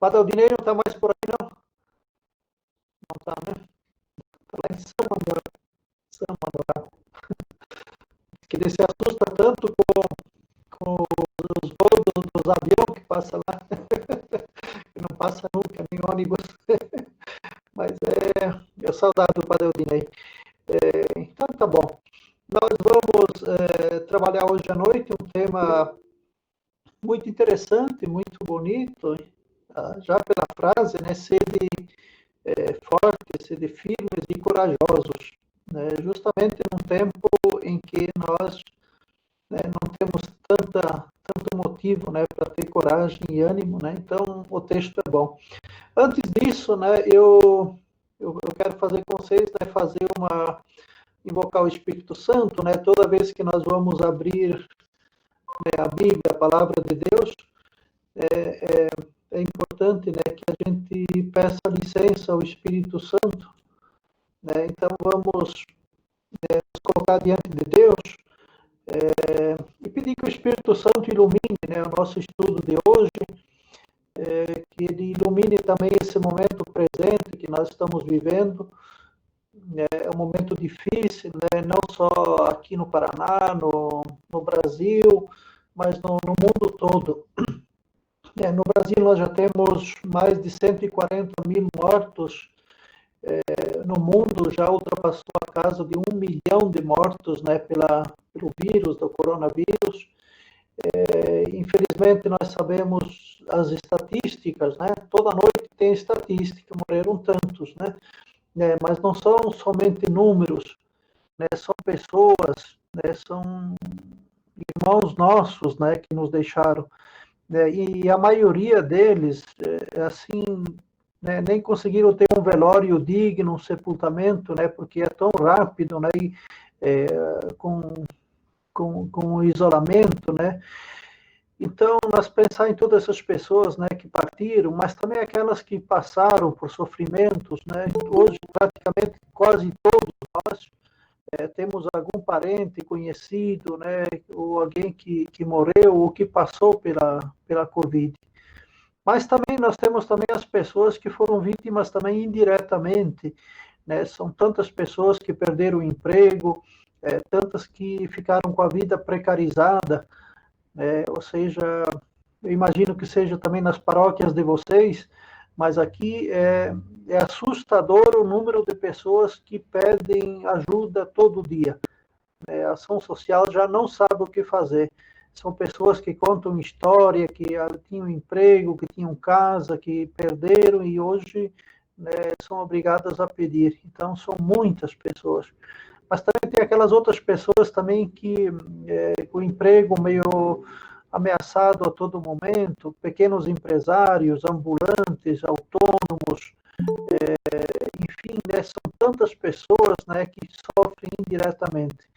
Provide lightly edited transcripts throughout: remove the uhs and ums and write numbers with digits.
Padre Aldinei não está mais por aí, não? Não está, né? Está lá em São Manuel. Que ele se assusta tanto com os voos dos aviões que passam lá. Que não passa nunca, nem ônibus. Mas é saudade do Padre Aldinei. Então tá bom. Nós vamos trabalhar hoje à noite um tema muito interessante, muito bonito, já pela frase, né? Sede fortes, sede firmes e corajosos, né? Justamente num tempo em que nós não temos tanto motivo, né, para ter coragem e ânimo, né? Então o texto é bom. Antes disso, né, eu quero fazer com vocês, né, invocar o Espírito Santo, né? Toda vez que nós vamos abrir, né, a Bíblia, a palavra de Deus, é importante, né, que a gente peça licença ao Espírito Santo, né? Então vamos nos colocar diante de Deus e pedir que o Espírito Santo ilumine, né, o nosso estudo de hoje, que ele ilumine também esse momento presente que nós estamos vivendo. É um momento difícil, né? Não só aqui no Paraná, no Brasil, mas no mundo todo. No Brasil nós já temos mais de 140 mil mortos, no mundo já ultrapassou a casa de 1 milhão de mortos, né, pelo vírus, do coronavírus. Infelizmente nós sabemos as estatísticas, né? Toda noite tem estatística, morreram tantos, né? Mas não são somente números, né? São pessoas, né? São irmãos nossos, né, que nos deixaram, né? E a maioria deles, assim, né, nem conseguiram ter um velório digno, um sepultamento, né, porque é tão rápido, né, e, com o isolamento, né? Então, nós pensar em todas essas pessoas, né, que partiram, mas também aquelas que passaram por sofrimentos, né? Hoje, praticamente, quase todos nós temos algum parente conhecido, né, ou alguém que morreu ou que passou pela Covid. Mas também nós temos também as pessoas que foram vítimas também indiretamente, né? São tantas pessoas que perderam o emprego, tantas que ficaram com a vida precarizada, ou seja, eu imagino que seja também nas paróquias de vocês, mas aqui é assustador o número de pessoas que pedem ajuda todo dia. A ação social já não sabe o que fazer. São pessoas que contam história, que tinham emprego, que tinham casa, que perderam e hoje, né, são obrigadas a pedir. Então, são muitas pessoas. Mas também tem aquelas outras pessoas também que com o emprego meio ameaçado a todo momento, pequenos empresários, ambulantes, autônomos, enfim, né, são tantas pessoas, né, que sofrem indiretamente.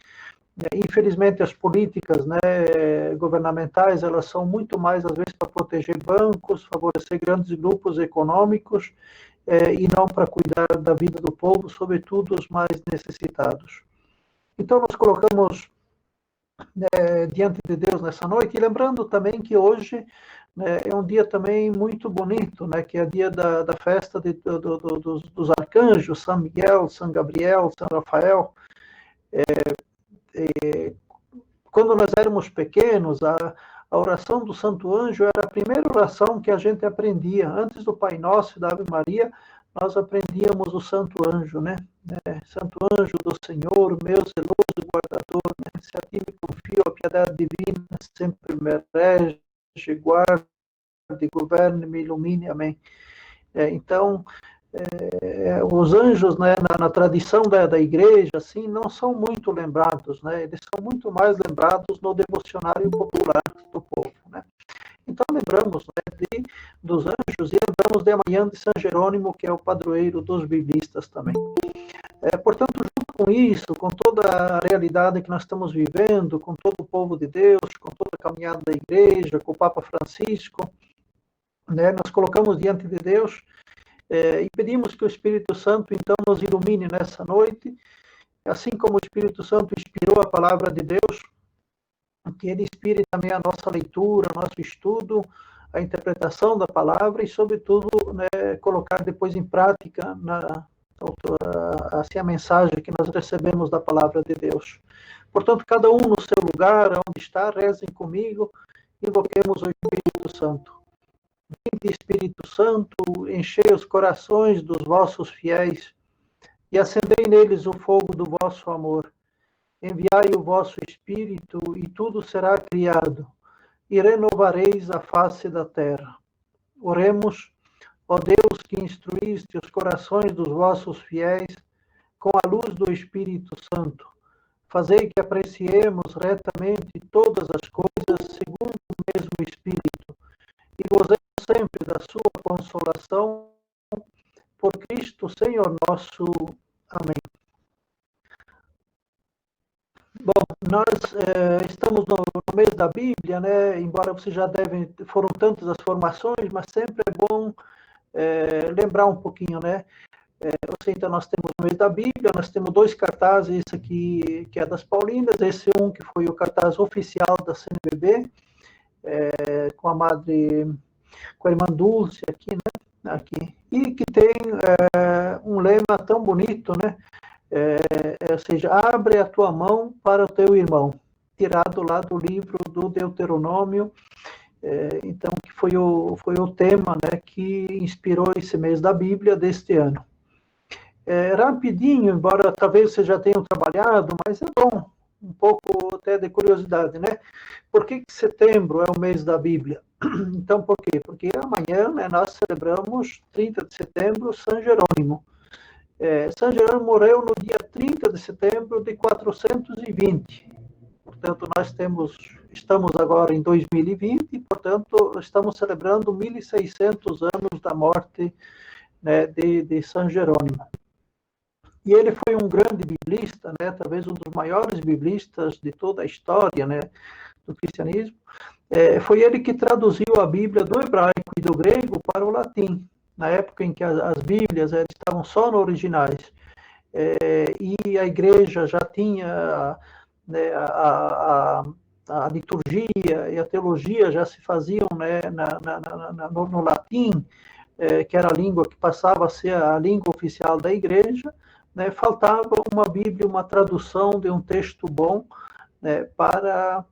Infelizmente, as políticas, né, governamentais, elas são muito mais, às vezes, para proteger bancos, favorecer grandes grupos econômicos, e não para cuidar da vida do povo, sobretudo os mais necessitados. Então, nós colocamos diante de Deus nessa noite, e lembrando também que hoje, né, é um dia também muito bonito, né, que é dia da festa dos arcanjos, São Miguel, São Gabriel, São Rafael. Quando nós éramos pequenos, a oração do Santo Anjo era a primeira oração que a gente aprendia. Antes do Pai Nosso e da Ave Maria, nós aprendíamos o Santo Anjo, né? Santo Anjo do Senhor, meu zeloso guardador, né? Se a ti me confio a piedade divina, sempre me rege, guarde, governe, me ilumine, amém. Então, os anjos, né, na tradição da igreja, assim, não são muito lembrados, né? Eles são muito mais lembrados no devocionário popular do povo, né? Então lembramos, né, dos anjos e lembramos de amanhã de São Jerônimo, que é o padroeiro dos biblistas também. Portanto, junto com isso, com toda a realidade que nós estamos vivendo, com todo o povo de Deus, com toda a caminhada da igreja, com o Papa Francisco, né, nós colocamos diante de Deus e pedimos que o Espírito Santo, então, nos ilumine nessa noite, assim como o Espírito Santo inspirou a palavra de Deus, que ele inspire também a nossa leitura, nosso estudo, a interpretação da palavra e, sobretudo, né, colocar depois em prática assim, a mensagem que nós recebemos da palavra de Deus. Portanto, cada um no seu lugar, onde está, rezem comigo, invoquemos o Espírito Santo. Vinde, Espírito Santo, enchei os corações dos vossos fiéis e acendei neles o fogo do vosso amor. Enviai o vosso Espírito e tudo será criado, e renovareis a face da terra. Oremos, ó Deus, que instruíste os corações dos vossos fiéis com a luz do Espírito Santo. Fazei que apreciemos retamente todas as coisas segundo o mesmo Espírito, e gozemos sempre da sua consolação, por Cristo Senhor nosso. Amém. Bom, nós estamos no mês da Bíblia, né? Embora vocês já foram tantas as formações, mas sempre é bom lembrar um pouquinho, né? Então, nós temos no mês da Bíblia, nós temos 2 cartazes, esse aqui que é das Paulinas, esse que foi o cartaz oficial da CNBB, com a irmã Dulce aqui, né? Aqui. E que tem um lema tão bonito, né? Ou seja, abre a tua mão para o teu irmão, tirado lá do livro do Deuteronômio, então, que foi o tema, né, que inspirou esse mês da Bíblia deste ano. Rapidinho, embora talvez vocês já tenham trabalhado, mas é bom, um pouco até de curiosidade, né? Por que setembro é o mês da Bíblia? Então, por quê? Porque amanhã, né, nós celebramos 30 de setembro, São Jerônimo. São Jerônimo morreu no dia 30 de setembro de 420. Portanto, estamos agora em 2020 e, portanto, estamos celebrando 1.600 anos da morte, né, de São Jerônimo. E ele foi um grande biblista, né, talvez um dos maiores biblistas de toda a história, né, do cristianismo. Foi ele que traduziu a Bíblia do hebraico e do grego para o latim, na época em que as Bíblias estavam só no originais. E a igreja já tinha, né, a liturgia e a teologia já se faziam, né, no latim, que era a língua que passava a ser a língua oficial da igreja, né? Faltava uma Bíblia, uma tradução de um texto bom, né, para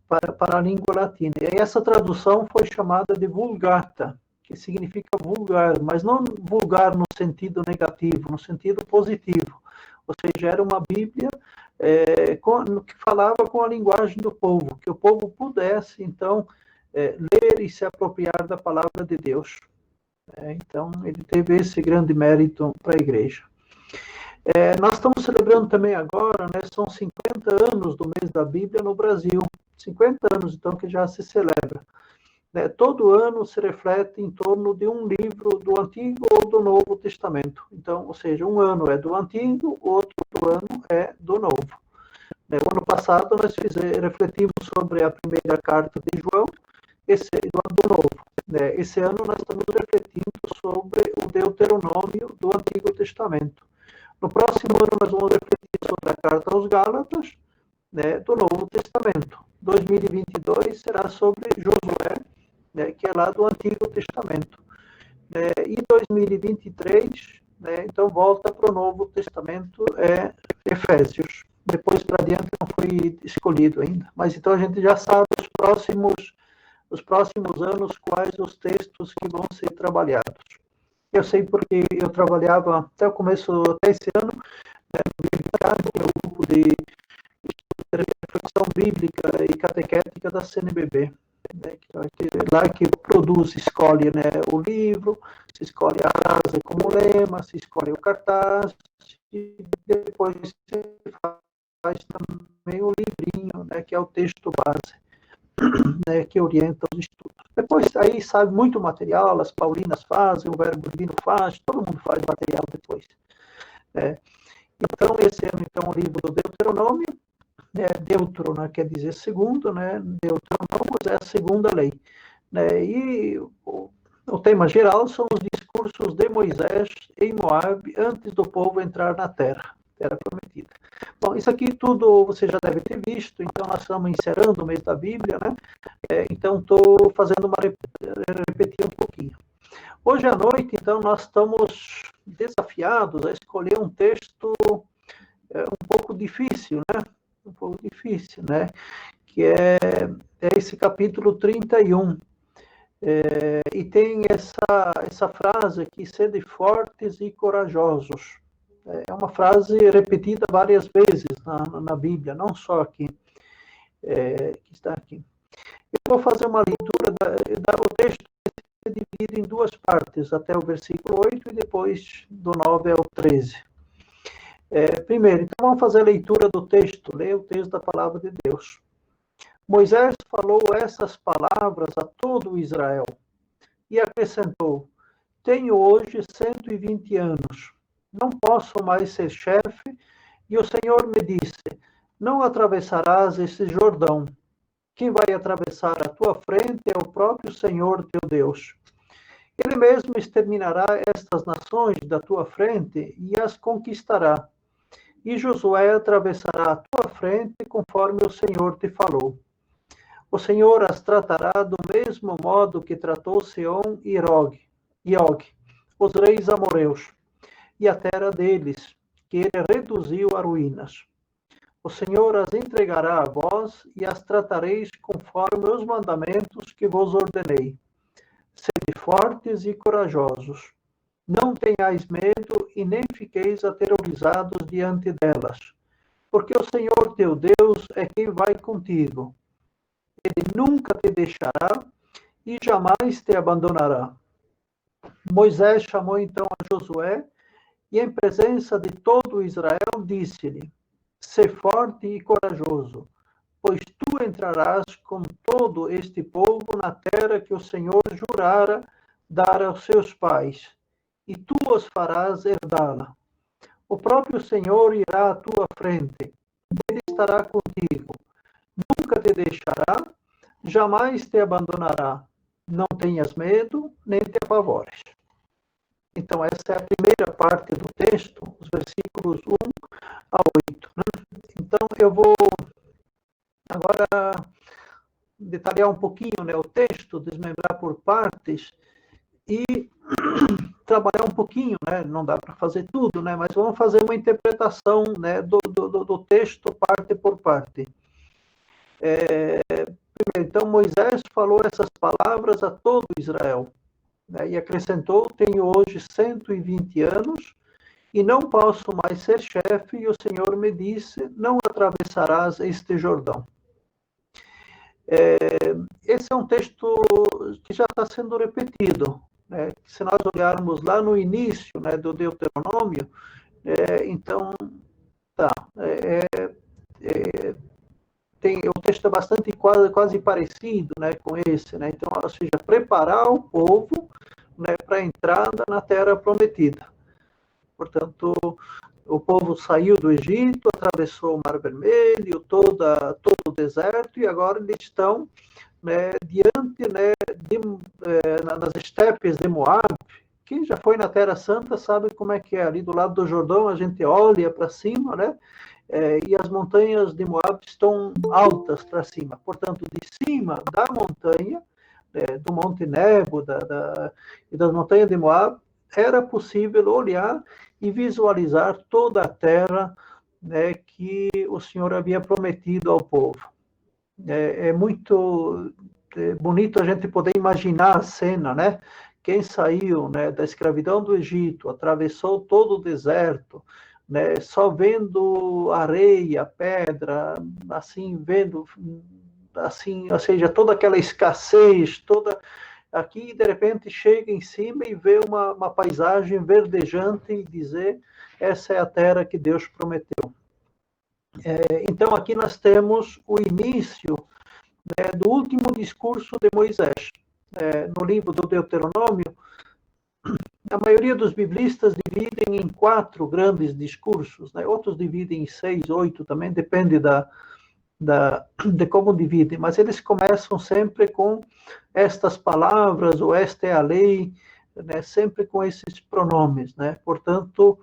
a língua latina. E essa tradução foi chamada de Vulgata, que significa vulgar, mas não vulgar no sentido negativo, no sentido positivo. Ou seja, era uma Bíblia que falava com a linguagem do povo, que o povo pudesse, então, ler e se apropriar da palavra de Deus. Então, ele teve esse grande mérito para a igreja. Nós estamos celebrando também agora, né, são 50 anos do mês da Bíblia no Brasil. 50 anos, então, que já se celebra. Todo ano se reflete em torno de um livro do Antigo ou do Novo Testamento. Então, ou seja, um ano é do Antigo, o outro ano é do Novo. O ano passado nós refletimos sobre a primeira carta de João, do ano do Novo. Esse ano nós estamos refletindo sobre o Deuteronômio do Antigo Testamento. No próximo ano nós vamos refletir sobre a carta aos Gálatas, né, do Novo Testamento. 2022 será sobre Josué, né, que é lá do Antigo Testamento. E 2023, né, então volta para o Novo Testamento, Efésios. Depois para adiante não foi escolhido ainda. Mas então a gente já sabe os próximos anos quais os textos que vão ser trabalhados. Eu sei porque eu trabalhava até o começo, até esse ano, no grupo de reflexão bíblica e catequética da CNBB. Lá que escolhe, né, o livro, se escolhe a frase como lema, se escolhe o cartaz, e depois se faz também o livrinho, né, que é o texto base, né, que orienta os estudos. Depois aí sai muito material, as Paulinas fazem, o Verbo Divino faz, todo mundo faz material depois. Então, esse ano, então, o livro do Deuteronômio, Deutero, né, quer dizer segundo, né? Deuteronômio é a segunda lei. E o tema geral são os discursos de Moisés em Moabe antes do povo entrar na terra prometida. Bom, isso aqui tudo você já deve ter visto, então nós estamos encerrando o mês da Bíblia, né? Então estou fazendo repetir um pouquinho. Hoje à noite, então, nós estamos desafiados a escolher um texto um pouco difícil, né? Um pouco difícil, né? Que é esse capítulo 31. E tem essa frase aqui: sede fortes e corajosos. É uma frase repetida várias vezes na Bíblia, não só aqui, que está aqui. Eu vou fazer uma leitura o texto é dividido em duas partes, até o versículo 8 e depois do 9 ao 13. Primeiro, então vamos fazer a leitura do texto, ler o texto da palavra de Deus. Moisés falou essas palavras a todo Israel e acrescentou: tenho hoje 120 anos, não posso mais ser chefe, e o Senhor me disse: não atravessarás esse Jordão. Quem vai atravessar à tua frente é o próprio Senhor teu Deus. Ele mesmo exterminará estas nações da tua frente e as conquistará. E Josué atravessará à tua frente conforme o Senhor te falou. O Senhor as tratará do mesmo modo que tratou Seom e Og, os reis amorreus, e a terra deles, que ele reduziu a ruínas. O Senhor as entregará a vós e as tratareis conforme os mandamentos que vos ordenei. Sede fortes e corajosos. Não tenhais medo e nem fiqueis aterrorizados diante delas, porque o Senhor teu Deus é quem vai contigo. Ele nunca te deixará e jamais te abandonará. Moisés chamou então a Josué e, em presença de todo Israel, disse-lhe: sê forte e corajoso, pois tu entrarás com todo este povo na terra que o Senhor jurara dar aos seus pais, e tu os farás herdá-la. O próprio Senhor irá à tua frente, ele estará contigo, nunca te deixará, jamais te abandonará. Não tenhas medo, nem te apavores. Então, essa é a primeira parte do texto, os versículos 1 a 8. Né? Então, eu vou agora detalhar um pouquinho, né, o texto, desmembrar por partes e trabalhar um pouquinho, né? Não dá para fazer tudo, né? Mas vamos fazer uma interpretação, né, do texto parte por parte. Primeiro, então, Moisés falou essas palavras a todo Israel, né, e acrescentou: tenho hoje 120 anos e não posso mais ser chefe, e o Senhor me disse: não atravessarás este Jordão. Esse é um texto que já está sendo repetido, né? Se nós olharmos lá no início, né, do Deuteronômio, então, tá, o texto é bastante quase parecido, né, com esse, né? Então, ou seja, preparar o povo, né, para a entrada na terra prometida. Portanto, o povo saiu do Egito, atravessou o Mar Vermelho, todo o deserto, e agora eles estão, né, diante, né, nas estepes de Moab. Quem já foi na Terra Santa sabe como é que é. Ali do lado do Jordão, a gente olha para cima, né? E as montanhas de Moab estão altas para cima. Portanto, de cima da montanha, do Monte Nebo e das montanhas de Moab, era possível olhar e visualizar toda a terra, né, que o Senhor havia prometido ao povo. É muito bonito a gente poder imaginar a cena, né? Quem saiu, né, da escravidão do Egito, atravessou todo o deserto, né, só vendo areia, pedra, assim, vendo, assim, ou seja, toda aquela escassez, aqui, de repente, chega em cima e vê uma paisagem verdejante e dizer: essa é a terra que Deus prometeu. Então, aqui nós temos o início, né, do último discurso de Moisés. No livro do Deuteronômio, a maioria dos biblistas dividem em 4 grandes discursos, né? Outros dividem em 6, 8, também depende de como dividem, mas eles começam sempre com estas palavras, ou esta é a lei, né? Sempre com esses pronomes, né? Portanto,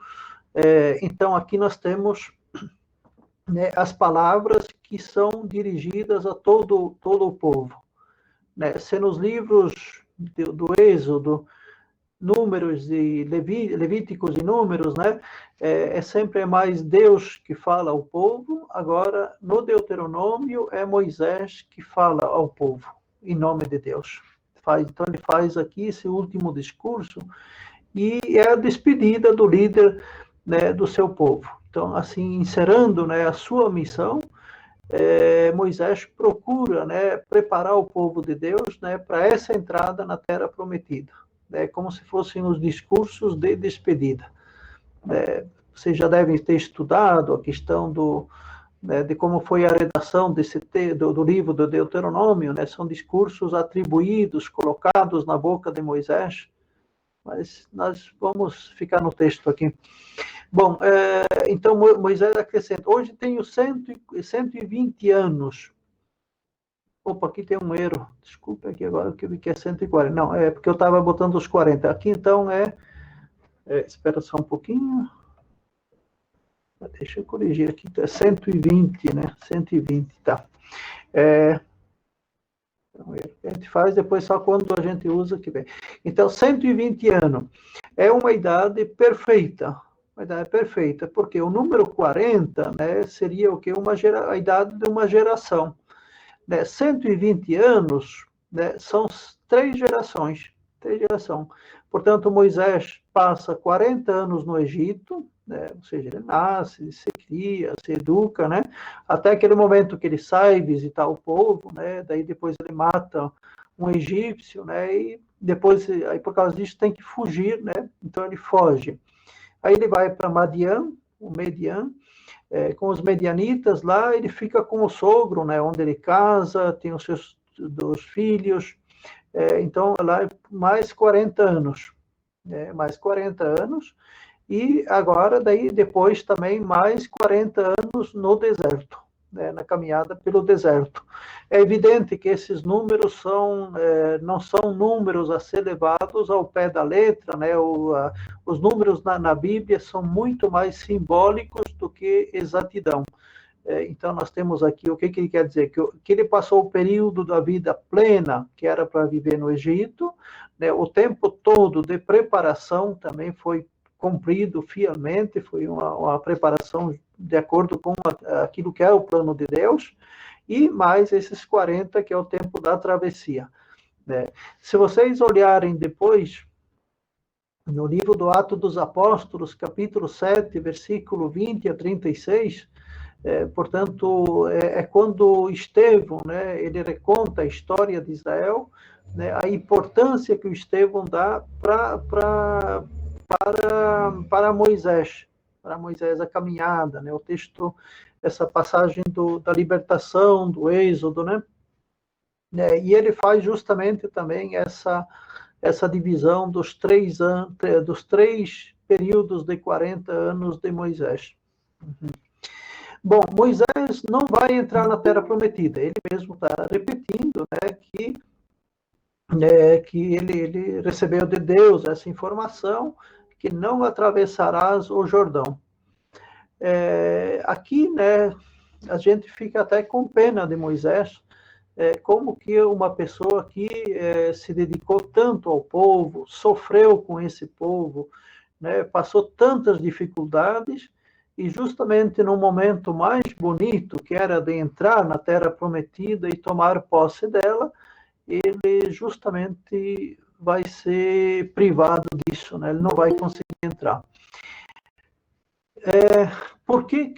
então aqui nós temos né, as palavras que são dirigidas a todo o povo. Né? Se nos livros do Êxodo, Números e Levíticos e Números, né, é sempre mais Deus que fala ao povo. Agora, no Deuteronômio, é Moisés que fala ao povo, em nome de Deus. Então, ele faz aqui esse último discurso, e é a despedida do líder, né, do seu povo. Então, assim, encerrando, né, a sua missão, Moisés procura, né, preparar o povo de Deus, né, para essa entrada na Terra Prometida, né, como se fossem os discursos de despedida. Vocês já devem ter estudado a questão de como foi a redação do livro do Deuteronômio, né, são discursos atribuídos, colocados na boca de Moisés, mas nós vamos ficar no texto aqui. Bom, então Moisés acrescenta, hoje tenho 120 anos. Opa, aqui tem um erro. Desculpa, aqui agora que eu vi que é 140. Não, é porque eu estava botando os 40. Aqui então espera só um pouquinho. Deixa eu corrigir aqui. É 120, né? 120, tá. A gente faz depois só quando a gente usa que vem. Então, 120 anos é uma idade perfeita. Uma idade perfeita, porque o número 40, né, seria o quê? A idade de uma geração. Né? 120 anos, né, são 3 gerações. 3 gerações. Portanto, Moisés passa 40 anos no Egito, né? Ou seja, ele nasce, se cria, se educa, né? Até aquele momento que ele sai visitar o povo, né? Daí depois ele mata um egípcio, né? E depois, aí por causa disso, tem que fugir, né? Então ele foge. Aí ele vai para Madian, o Median, com os medianitas lá, ele fica com o sogro, né? Onde ele casa, tem os seus 2 filhos. Então, lá mais 40 anos. Mais 40 anos. E agora, daí, depois também mais 40 anos no deserto, né, na caminhada pelo deserto. É evidente que esses números não são números a ser levados ao pé da letra, né? Os números na Bíblia são muito mais simbólicos do que exatidão. Então, nós temos aqui o que ele quer dizer, que ele passou o período da vida plena, que era para viver no Egito, né? O tempo todo de preparação também foi cumprido fielmente, foi uma preparação de acordo com aquilo que é o plano de Deus, e mais esses 40, que é o tempo da travessia. Né? Se vocês olharem depois, no livro do Atos dos Apóstolos, capítulo 7, versículo 20 a 36, portanto, quando Estevão, né, ele reconta a história de Israel, né, a importância que o Estevão dá para Moisés, a caminhada, né? O texto, essa passagem da libertação, do êxodo, né? E ele faz justamente também essa divisão dos 3 períodos de 40 anos de Moisés. Uhum. Bom, Moisés não vai entrar na Terra Prometida. Ele mesmo está repetindo, né, que ele recebeu de Deus essa informação, que não atravessarás o Jordão. Aqui, né, a gente fica até com pena de Moisés, como que uma pessoa que se dedicou tanto ao povo, sofreu com esse povo, né, passou tantas dificuldades, e justamente no momento mais bonito, que era de entrar na Terra Prometida e tomar posse dela, ele justamente vai ser privado disso, né? Ele não vai conseguir entrar. Por que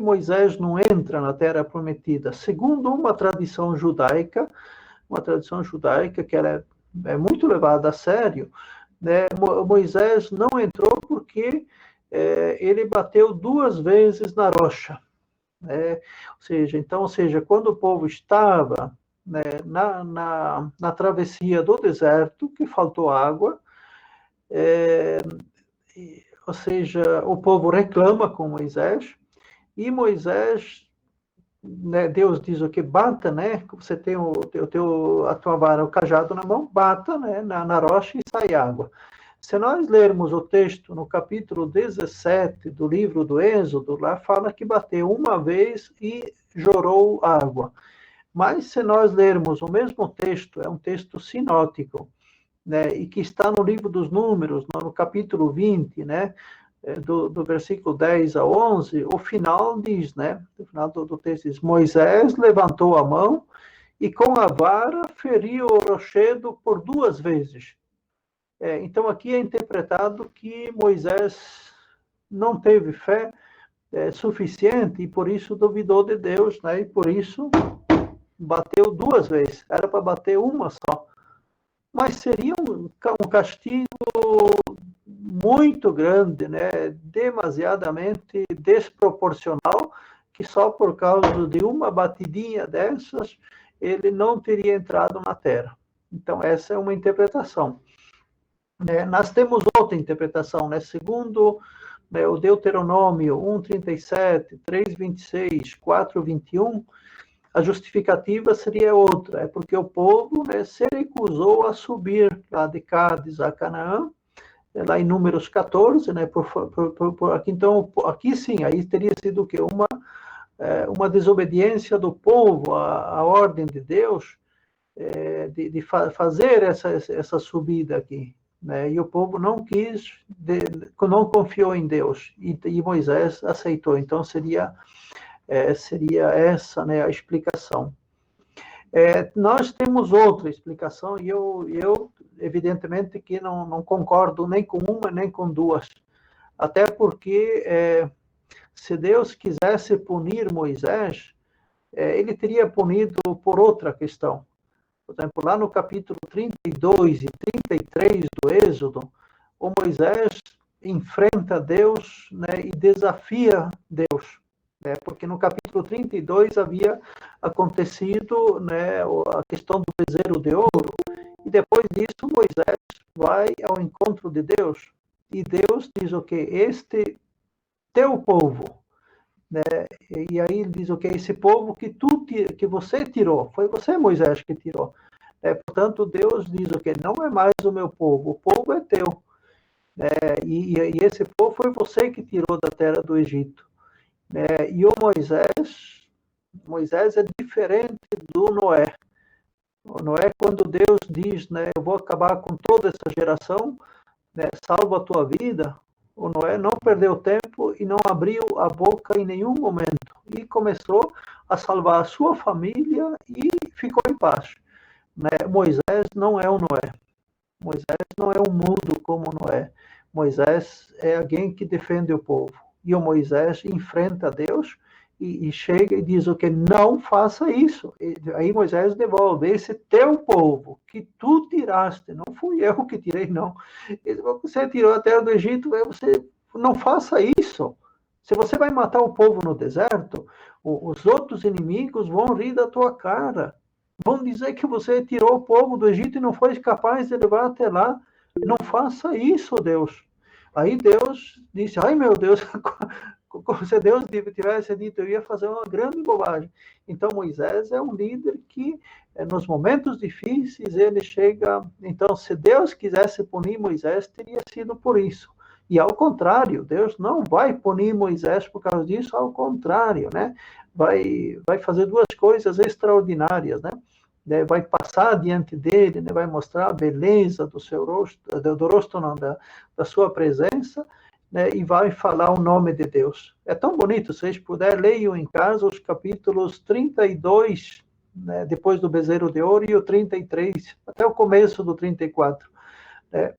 Moisés não entra na Terra Prometida? Segundo uma tradição judaica que ela é muito levada a sério, né? Moisés não entrou porque ele bateu 2 vezes na rocha. Ou seja, quando o povo estava, né, na travessia do deserto, que faltou água, ou seja, o povo reclama com Moisés, e Moisés, né, Deus diz o que? Bata, né? Você tem a tua vara, o cajado na mão, bata, né, na rocha e sai água. Se nós lermos o texto no capítulo 17 do livro do Êxodo, lá fala que bateu uma vez e jorou água. Mas se nós lermos o mesmo texto, é um texto sinótico, né, e que está no livro dos Números, no capítulo 20, né, do versículo 10 a 11, o final diz, né, o final do texto diz, Moisés levantou a mão e com a vara feriu o rochedo por 2 vezes. Então aqui é interpretado que Moisés não teve fé suficiente e por isso duvidou de Deus, né, e por isso bateu 2 vezes, era para bater uma só. Mas seria um castigo muito grande, né? Demasiadamente desproporcional, que só por causa de uma batidinha dessas, ele não teria entrado na terra. Então, essa é uma interpretação. Nós temos outra interpretação, né? Segundo o Deuteronômio 1:37, 3:26, 4:21, a justificativa seria outra, é porque o povo, né, se recusou a subir lá de Cádiz a Canaã, lá em Números 14, né, aqui, então, aqui sim, aí teria sido o quê? Uma desobediência do povo à ordem de Deus, de fazer essa subida aqui, né, e o povo não quis, não confiou em Deus, e Moisés aceitou, então seria essa, né, a explicação. Nós temos outra explicação, e eu evidentemente, que não concordo nem com uma, nem com duas. Até porque, se Deus quisesse punir Moisés, ele teria punido por outra questão. Por exemplo, lá no capítulo 32 e 33 do Êxodo, o Moisés enfrenta Deus, né, e desafia Deus. Porque no capítulo 32 havia acontecido, né, a questão do bezerro de ouro, e depois disso Moisés vai ao encontro de Deus, e Deus diz o que? Este teu povo, né? E aí ele diz o que? Esse povo que você tirou, foi você, Moisés, que tirou. Portanto, Deus diz o que? Não é mais o meu povo, o povo é teu. E esse povo foi você que tirou da terra do Egito. E o Moisés é diferente do Noé. O Noé, quando Deus diz, né, eu vou acabar com toda essa geração, né, salva a tua vida, o Noé não perdeu tempo e não abriu a boca em nenhum momento. E começou a salvar a sua família e ficou em paz. Moisés não é o Noé. Moisés não é um mudo como Noé. Moisés é alguém que defende o povo. E o Moisés enfrenta Deus e chega e diz o que? Não faça isso. E aí Moisés devolve, esse teu povo que tu tiraste, não fui eu que tirei, não. Você tirou a terra do Egito, você não faça isso. Se você vai matar o povo no deserto, os outros inimigos vão rir da tua cara. Vão dizer que você tirou o povo do Egito e não foi capaz de levar até lá. Não faça isso, Deus. Aí Deus disse, ai meu Deus, se Deus tivesse dito, eu ia fazer uma grande bobagem. Então Moisés é um líder que, nos momentos difíceis, ele chega... Então, se Deus quisesse punir Moisés, teria sido por isso. E ao contrário, Deus não vai punir Moisés por causa disso, ao contrário, né? Vai fazer 2 coisas extraordinárias, né? Vai passar diante dele, né? Vai mostrar a beleza do seu rosto, do rosto não, da sua presença, né? E vai falar o nome de Deus. É tão bonito, se vocês puderem, leiam em casa os capítulos 32, né? Depois do bezerro de ouro, e o 33, até o começo do 34, né?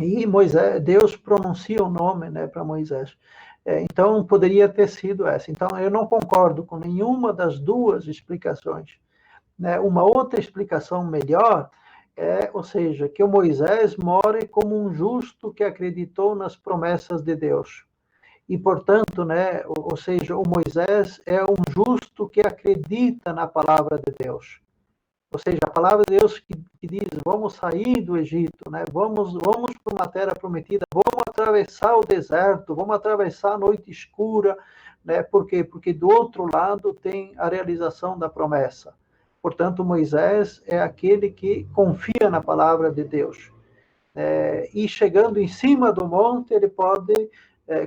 E Deus pronuncia o nome, né, para Moisés. Então, poderia ter sido essa. Então, eu não concordo com nenhuma das 2 explicações. Uma outra explicação melhor ou seja, que o Moisés morre como um justo que acreditou nas promessas de Deus. E, portanto, né, ou seja, o Moisés é um justo que acredita na palavra de Deus. Ou seja, a palavra de Deus que diz, vamos sair do Egito, né? Vamos para uma terra prometida, vamos atravessar o deserto, vamos atravessar a noite escura, né? Por quê? Porque do outro lado tem a realização da promessa. Portanto, Moisés é aquele que confia na palavra de Deus. e chegando em cima do monte, ele pode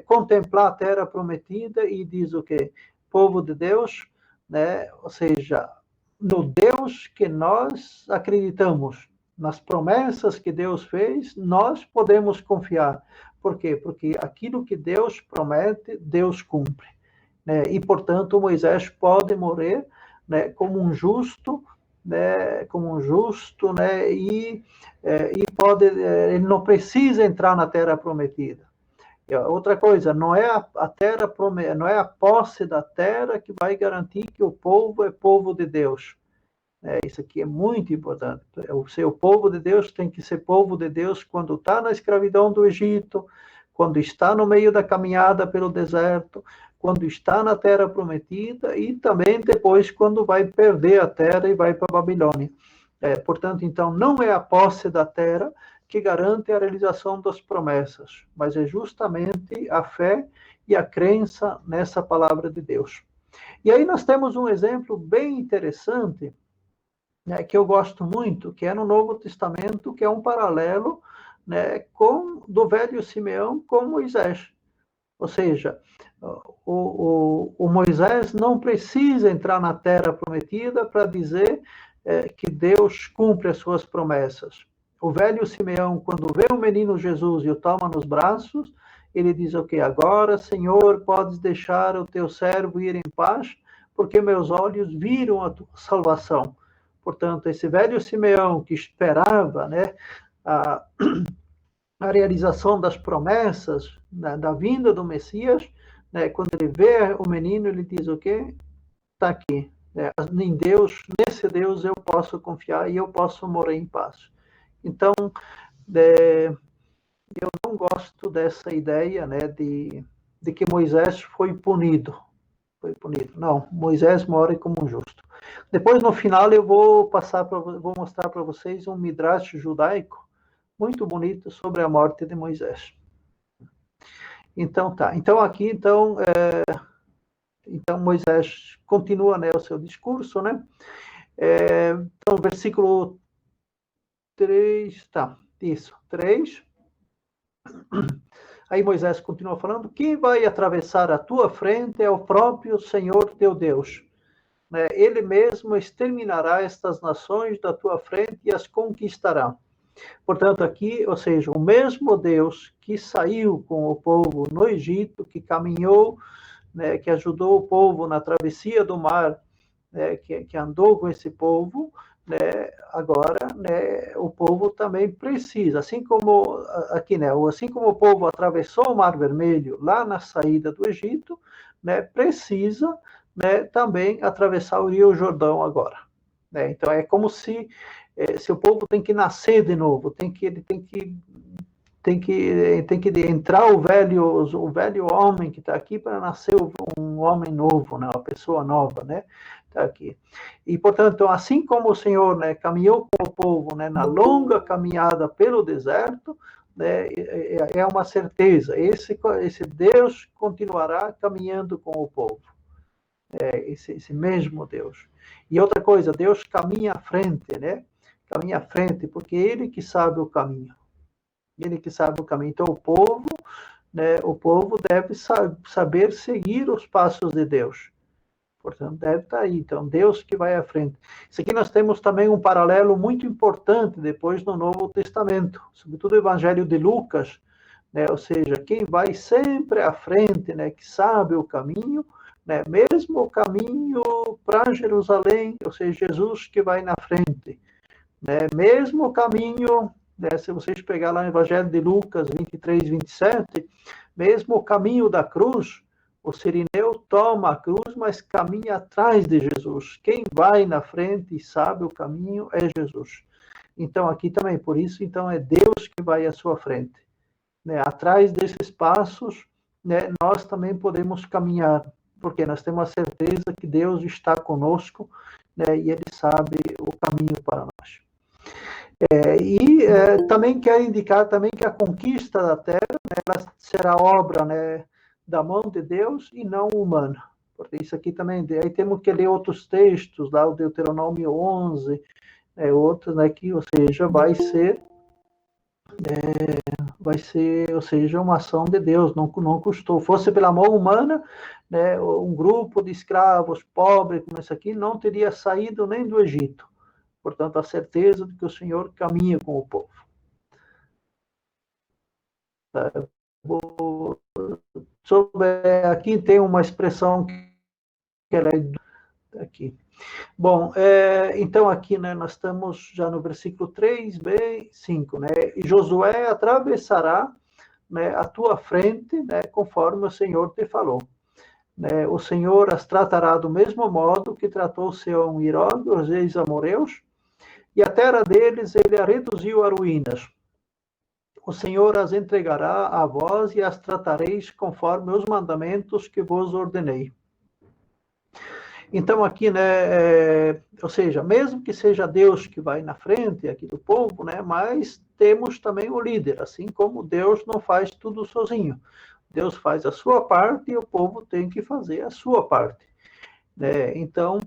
contemplar a terra prometida e diz o quê? Povo de Deus, né? Ou seja, no Deus que nós acreditamos, nas promessas que Deus fez, nós podemos confiar. Por quê? Porque aquilo que Deus promete, Deus cumpre. Né? E, portanto, Moisés pode morrer, né, como um justo, né, né, e pode, ele não precisa entrar na terra prometida. Outra coisa, não é a terra, não é a posse da terra que vai garantir que o povo é povo de Deus. Isso aqui é muito importante. O seu povo de Deus tem que ser povo de Deus quando está na escravidão do Egito, quando está no meio da caminhada pelo deserto, quando está na terra prometida e também depois quando vai perder a terra e vai para a Babilônia. Portanto, então, não é a posse da terra que garante a realização das promessas, mas é justamente a fé e a crença nessa palavra de Deus. E aí nós temos um exemplo bem interessante, né, que eu gosto muito, que é no Novo Testamento, que é um paralelo, né, do velho Simeão com Moisés. Ou seja, o Moisés não precisa entrar na terra prometida para dizer que Deus cumpre as suas promessas. O velho Simeão, quando vê o menino Jesus e o toma nos braços, ele diz o quê? Agora, Senhor, podes deixar o teu servo ir em paz, porque meus olhos viram a tua salvação. Portanto, esse velho Simeão que esperava, né, a realização das promessas, da vinda do Messias, né, quando ele vê o menino, ele diz o quê? Está aqui. Em Deus, nesse Deus eu posso confiar e eu posso morar em paz. Então, eu não gosto dessa ideia, né, de que Moisés foi punido. Não, Moisés mora como um justo. Depois, no final, eu vou mostrar para vocês um midrash judaico muito bonito sobre a morte de Moisés. Então, tá. Então, aqui, então Moisés continua, né, o seu discurso, né? Então, versículo 3, tá, isso, 3. Aí Moisés continua falando, quem vai atravessar a tua frente é o próprio Senhor teu Deus. Ele mesmo exterminará estas nações da tua frente e as conquistará. Portanto, aqui, ou seja, o mesmo Deus que saiu com o povo no Egito, que caminhou, né, que ajudou o povo na travessia do mar, né, que andou com esse povo, né, agora, né, o povo também precisa, assim como aqui, né, assim como o povo atravessou o Mar Vermelho lá na saída do Egito, né, precisa, né, também atravessar o Rio Jordão agora. Né? Então é como se o povo tem que nascer de novo, ele tem que entrar o velho homem que está aqui para nascer um homem novo, né? Uma pessoa nova, né? Tá aqui. E, portanto, assim como o Senhor, né, caminhou com o povo, né, na longa caminhada pelo deserto, né, é uma certeza, esse Deus continuará caminhando com o povo. Esse mesmo Deus. E outra coisa, Deus caminha à frente, né? Caminha à frente, porque Ele que sabe o caminho. Ele que sabe o caminho. Então, o povo deve saber seguir os passos de Deus. Portanto, deve estar aí. Então, Deus que vai à frente. Isso aqui nós temos também um paralelo muito importante depois no Novo Testamento, sobretudo o Evangelho de Lucas, né? Ou seja, quem vai sempre à frente, né? Que sabe o caminho, né? Mesmo o caminho para Jerusalém, ou seja, Jesus que vai na frente, né? Mesmo o caminho, né? Se vocês pegar lá no Evangelho de Lucas 23, 27, mesmo o caminho da cruz, o sirineu toma a cruz, mas caminha atrás de Jesus. Quem vai na frente e sabe o caminho é Jesus. Então, aqui também, por isso, então, é Deus que vai à sua frente. Né? Atrás desses passos, né, nós também podemos caminhar, porque nós temos a certeza que Deus está conosco, né, e Ele sabe o caminho para nós. Também quero indicar também que a conquista da terra, né, ela será obra, né, da mão de Deus e não humana. Porque isso aqui também, aí temos que ler outros textos, lá o Deuteronômio 11, outros, né, que, ou seja, vai ser vai ser, ou seja, uma ação de Deus, não custou. Fosse pela mão humana, né, um grupo de escravos pobres como esse aqui não teria saído nem do Egito. Portanto, a certeza de que o Senhor caminha com o povo. Aqui tem uma expressão que ela é aqui. Bom, então aqui, né, nós estamos já no versículo 3b, 5, né? E Josué atravessará, né, a tua frente, né, conforme o Senhor te falou. Né? O Senhor as tratará do mesmo modo que tratou Seom e Og, os reis amoreus, e a terra deles ele a reduziu a ruínas. O Senhor as entregará a vós e as tratareis conforme os mandamentos que vos ordenei. Então aqui, né, ou seja, mesmo que seja Deus que vai na frente aqui do povo, né, mas temos também o líder, assim como Deus não faz tudo sozinho. Deus faz a sua parte e o povo tem que fazer a sua parte. Né? Então,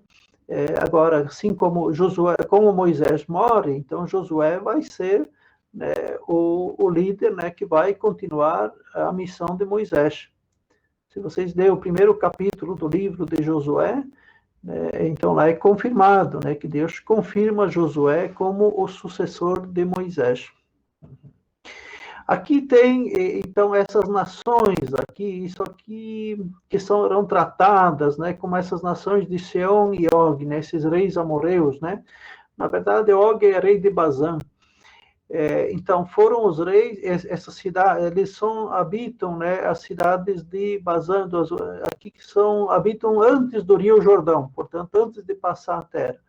agora, assim como Josué, como Moisés morre, então Josué vai ser, né, o líder, né, que vai continuar a missão de Moisés. Se vocês lerem o primeiro capítulo do livro de Josué, né, então lá é confirmado, né, que Deus confirma Josué como o sucessor de Moisés. Aqui tem, então, essas nações, isso aqui, que serão tratadas, né, como essas nações de Seom e Og, né, esses reis amorreus, né? Na verdade, Og é rei de Bazã. Então, foram os reis, essa cidade, eles habitam, né, as cidades de Bazã, aqui que habitam antes do Rio Jordão, portanto, antes de passar a terra.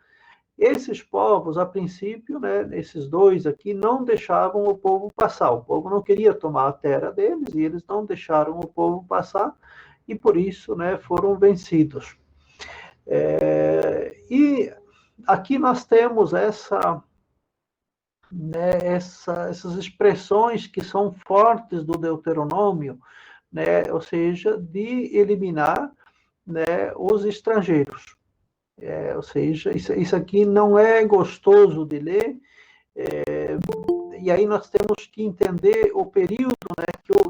Esses povos, a princípio, né, esses dois aqui, não deixavam o povo passar. O povo não queria tomar a terra deles e eles não deixaram o povo passar e por isso, né, foram vencidos. E aqui nós temos essas expressões que são fortes do Deuteronômio, né, ou seja, de eliminar, né, os estrangeiros. Ou seja, isso aqui não é gostoso de ler, e aí nós temos que entender o período, né,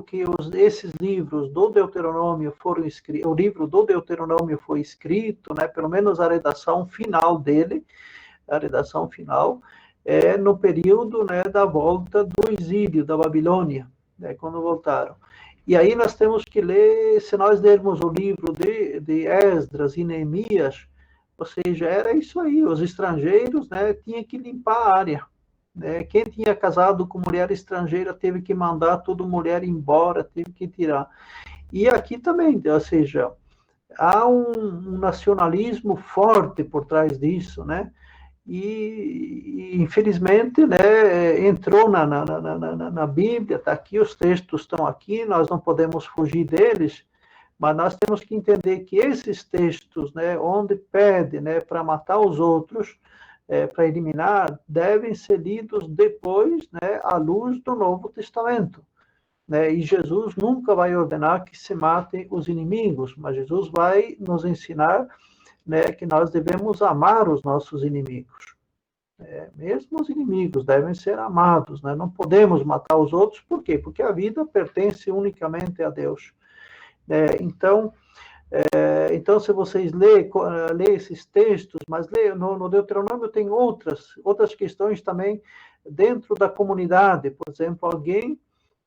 que esses livros do Deuteronômio foram escritos, o livro do Deuteronômio foi escrito, né, pelo menos a redação final dele, a redação final, no período, né, da volta do exílio da Babilônia, né, quando voltaram. E aí nós temos que ler, se nós lermos o livro de Esdras e Neemias, ou seja, era isso aí, os estrangeiros, né, tinham que limpar a área. Né? Quem tinha casado com mulher estrangeira teve que mandar toda mulher embora, teve que tirar. E aqui também, ou seja, há um nacionalismo forte por trás disso, né? E infelizmente, né, entrou na Bíblia, está aqui, os textos estão aqui, nós não podemos fugir deles, mas nós temos que entender que esses textos, né, onde pede, né, para matar os outros, para eliminar, devem ser lidos depois, né, à luz do Novo Testamento. Né? E Jesus nunca vai ordenar que se matem os inimigos, mas Jesus vai nos ensinar, né, que nós devemos amar os nossos inimigos. Mesmo os inimigos devem ser amados, né? Não podemos matar os outros, por quê? Porque a vida pertence unicamente a Deus. Então, se vocês lerem esses textos, mas no Deuteronômio tem outras questões também dentro da comunidade. Por exemplo, alguém,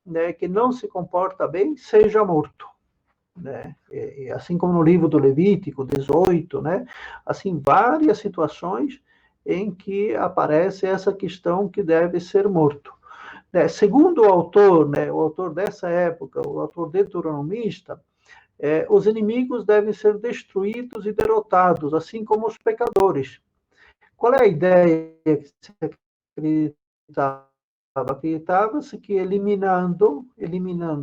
né, que não se comporta bem, seja morto. Né? Assim como no livro do Levítico 18, né? Assim, várias situações em que aparece essa questão que deve ser morto. Segundo o autor, né, o autor dessa época, o autor deuteronomista, os inimigos devem ser destruídos e derrotados, assim como os pecadores. Qual é a ideia que se acreditava? Acreditava-se que eliminando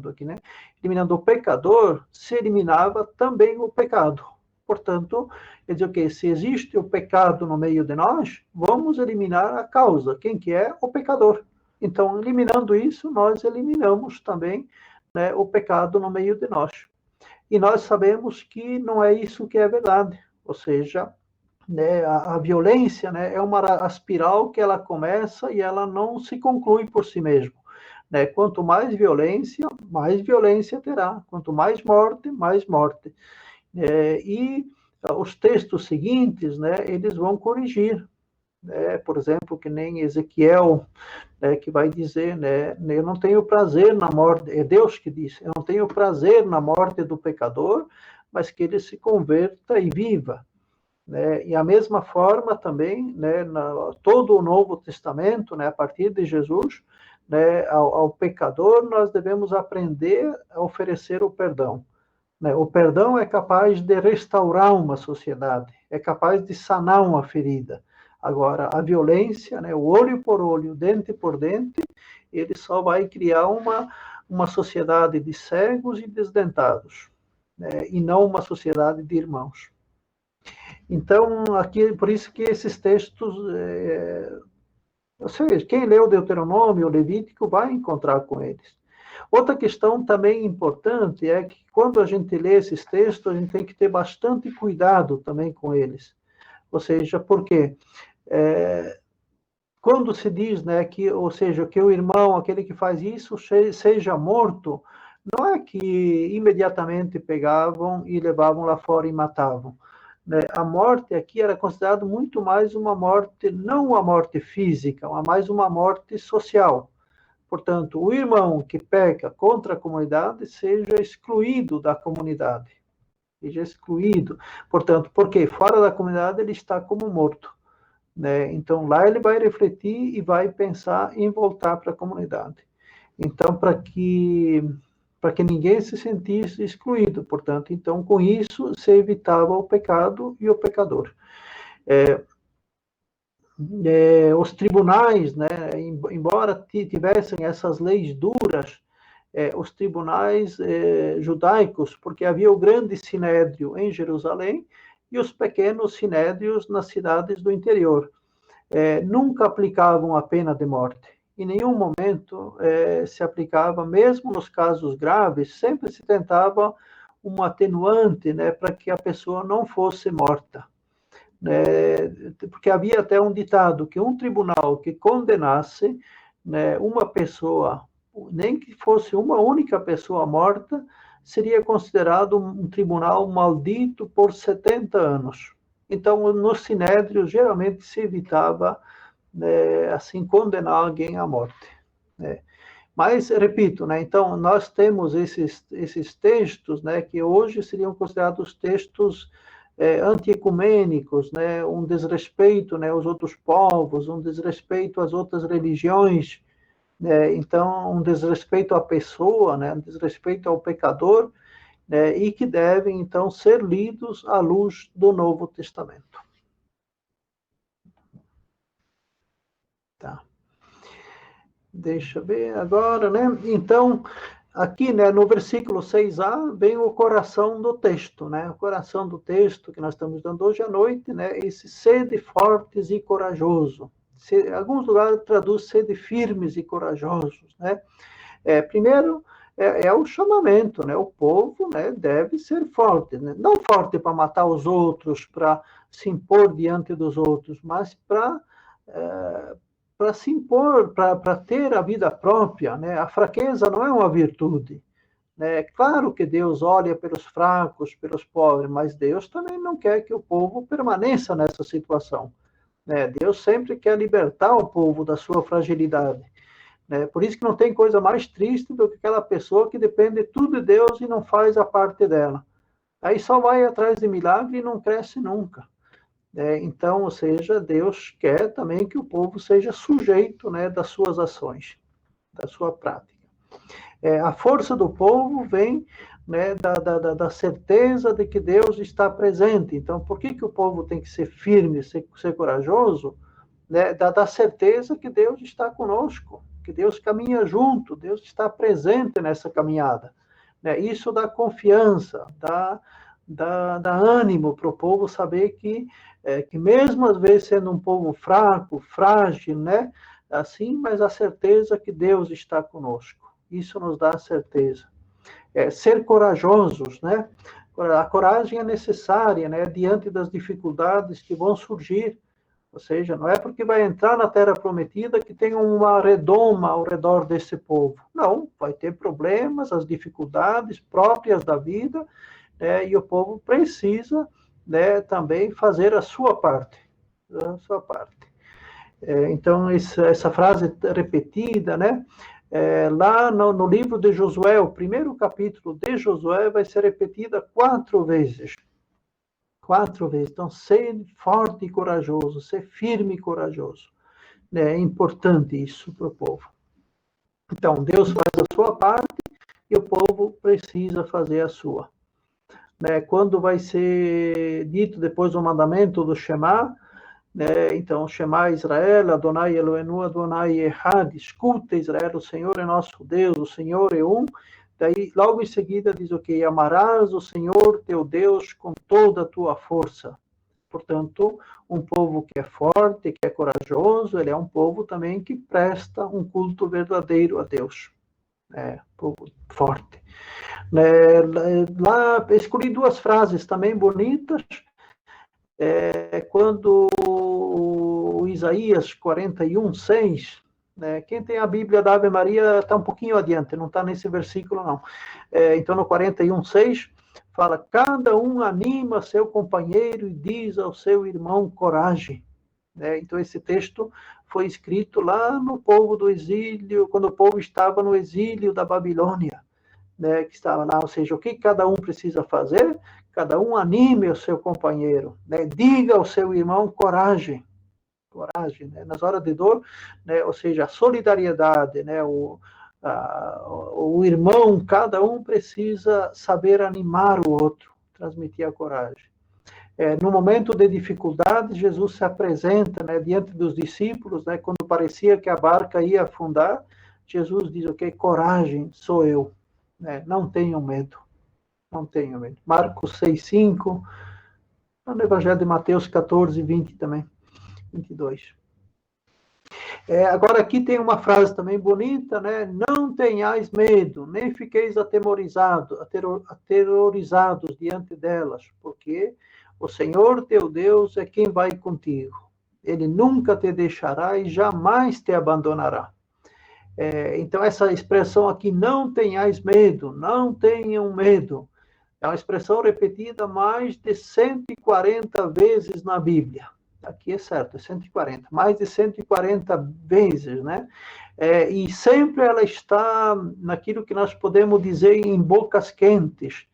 aqui, né? Eliminando o pecador, se eliminava também o pecado. Portanto, quer dizer que se existe o pecado no meio de nós, vamos eliminar a causa. Quem que é? O pecador. Então, eliminando isso, nós eliminamos também, né, o pecado no meio de nós. E nós sabemos que não é isso que é verdade. Ou seja, né, a violência, né, é uma espiral que ela começa e ela não se conclui por si mesma. né? Quanto mais violência terá. Quanto mais morte, mais morte. E os textos seguintes, né, eles vão corrigir, né? Por exemplo, que nem Ezequiel, né, que vai dizer, né, eu não tenho prazer na morte, é Deus que diz, eu não tenho prazer na morte do pecador, mas que ele se converta e viva. Né? E a mesma forma também, né, todo o Novo Testamento, né, a partir de Jesus, né, ao pecador nós devemos aprender a oferecer o perdão. Né? O perdão é capaz de restaurar uma sociedade, é capaz de sanar uma ferida. Agora, a violência, né, o olho por olho, dente por dente, ele só vai criar uma sociedade de cegos e desdentados, né, e não uma sociedade de irmãos. Então, aqui, por isso que esses textos, ou seja, quem leu o Deuteronômio, o Levítico, vai encontrar com eles. Outra questão também importante é que quando a gente lê esses textos, a gente tem que ter bastante cuidado também com eles. Ou seja, por quê? Quando se diz, né, que, ou seja, que o irmão, aquele que faz isso, seja morto, não é que imediatamente pegavam e levavam lá fora e matavam. Né? A morte aqui era considerada muito mais uma morte, não uma morte física, mas mais uma morte social. Portanto, o irmão que peca contra a comunidade seja excluído da comunidade. Seja excluído. Portanto, porque fora da comunidade ele está como morto. Né? Então, lá ele vai refletir e vai pensar em voltar para a comunidade. Então, para que ninguém se sentisse excluído. Portanto, então, com isso, se evitava o pecado e o pecador. Os tribunais, né, embora tivessem essas leis duras, os tribunais judaicos, porque havia o grande sinédrio em Jerusalém e os pequenos sinédrios nas cidades do interior, nunca aplicavam a pena de morte. Em nenhum momento se aplicava, mesmo nos casos graves, sempre se tentava um atenuante, né, para que a pessoa não fosse morta. Porque havia até um ditado que um tribunal que condenasse, né, uma pessoa, nem que fosse uma única pessoa morta, seria considerado um tribunal maldito por 70 anos. Então, nos sinédrios, geralmente se evitava, né, assim, condenar alguém à morte. Né? Mas, repito, né, então, nós temos esses textos, né, que hoje seriam considerados textos antiecumênicos, né, um desrespeito, né, aos outros povos, um desrespeito às outras religiões, né, então, um desrespeito à pessoa, né, um desrespeito ao pecador, né, e que devem, então, ser lidos à luz do Novo Testamento. Tá. Deixa eu ver agora, né? Então, aqui, né, no versículo 6a, vem o coração do texto, né? O coração do texto que nós estamos dando hoje à noite, né? Esse sede fortes e corajoso. Alguns lugares traduz sede firmes e corajosos, né? Primeiro, é o chamamento, né? O povo, né, deve ser forte, né? Não forte para matar os outros, para se impor diante dos outros, mas para se impor, para ter a vida própria, né? A fraqueza não é uma virtude. É claro que Deus olha pelos fracos, pelos pobres, mas Deus também não quer que o povo permaneça nessa situação. Né? Deus sempre quer libertar o povo da sua fragilidade. Né? Por isso que não tem coisa mais triste do que aquela pessoa que depende tudo de Deus e não faz a parte dela. Aí só vai atrás de milagre e não cresce nunca. Então, ou seja, Deus quer também que o povo seja sujeito, né, das suas ações, da sua prática. A força do povo vem, né, da certeza de que Deus está presente. Então, por que o povo tem que ser firme, ser corajoso? Né, da certeza que Deus está conosco, que Deus caminha junto, Deus está presente nessa caminhada. Né? Isso dá confiança, dá ânimo para o povo saber que mesmo às vezes sendo um povo fraco, frágil, né? Assim, mas a certeza que Deus está conosco. Isso nos dá certeza. Ser corajosos, né? A coragem é necessária, né? Diante das dificuldades que vão surgir. Ou seja, não é porque vai entrar na Terra Prometida que tem uma redoma ao redor desse povo. Não, vai ter problemas, as dificuldades próprias da vida, né, e o povo precisa, né, também fazer a sua parte. A sua parte. Então, essa frase repetida, né, lá no livro de Josué, o primeiro capítulo de Josué vai ser repetida 4 vezes. 4 vezes. Então, ser forte e corajoso, ser firme e corajoso. É importante isso para o povo. Então, Deus faz a sua parte e o povo precisa fazer a sua. Quando vai ser dito depois do mandamento do Shema, então, Shema Israel, Adonai Eloheinu, Adonai Echad, escuta Israel, o Senhor é nosso Deus, o Senhor é um. Daí, logo em seguida, diz o que? Amarás o Senhor teu Deus com toda a tua força. Portanto, um povo que é forte, que é corajoso, ele é um povo também que presta um culto verdadeiro a Deus. Povo forte. Lá, escolhi 2 frases também bonitas. Quando Isaías 41:6, quem tem a Bíblia da Ave Maria está um pouquinho adiante, não está nesse versículo não. Então no 41:6 fala: cada um anima seu companheiro e diz ao seu irmão coragem. Então esse texto foi escrito lá no povo do exílio, quando o povo estava no exílio da Babilônia, que estava lá. Ou seja, o que cada um precisa fazer? Cada um anime o seu companheiro, diga ao seu irmão coragem, nas horas de dor, ou seja, a solidariedade, o irmão, cada um precisa saber animar o outro, transmitir a coragem. No momento de dificuldade, Jesus se apresenta, diante dos discípulos, quando parecia que a barca ia afundar, Jesus diz: ok, coragem, sou eu, não tenham medo. Não tenho medo. Marcos 6:5, no Evangelho de Mateus 14:20 também, 22. Agora aqui tem uma frase também bonita, não tenhais medo, nem fiqueis aterrorizados diante delas, porque o Senhor teu Deus é quem vai contigo. Ele nunca te deixará e jamais te abandonará. Então essa expressão aqui, não tenhais medo, não tenham medo, é uma expressão repetida mais de 140 vezes na Bíblia. Aqui é certo, é 140. Mais de 140 vezes, e sempre ela está naquilo que nós podemos dizer em bocas quentes.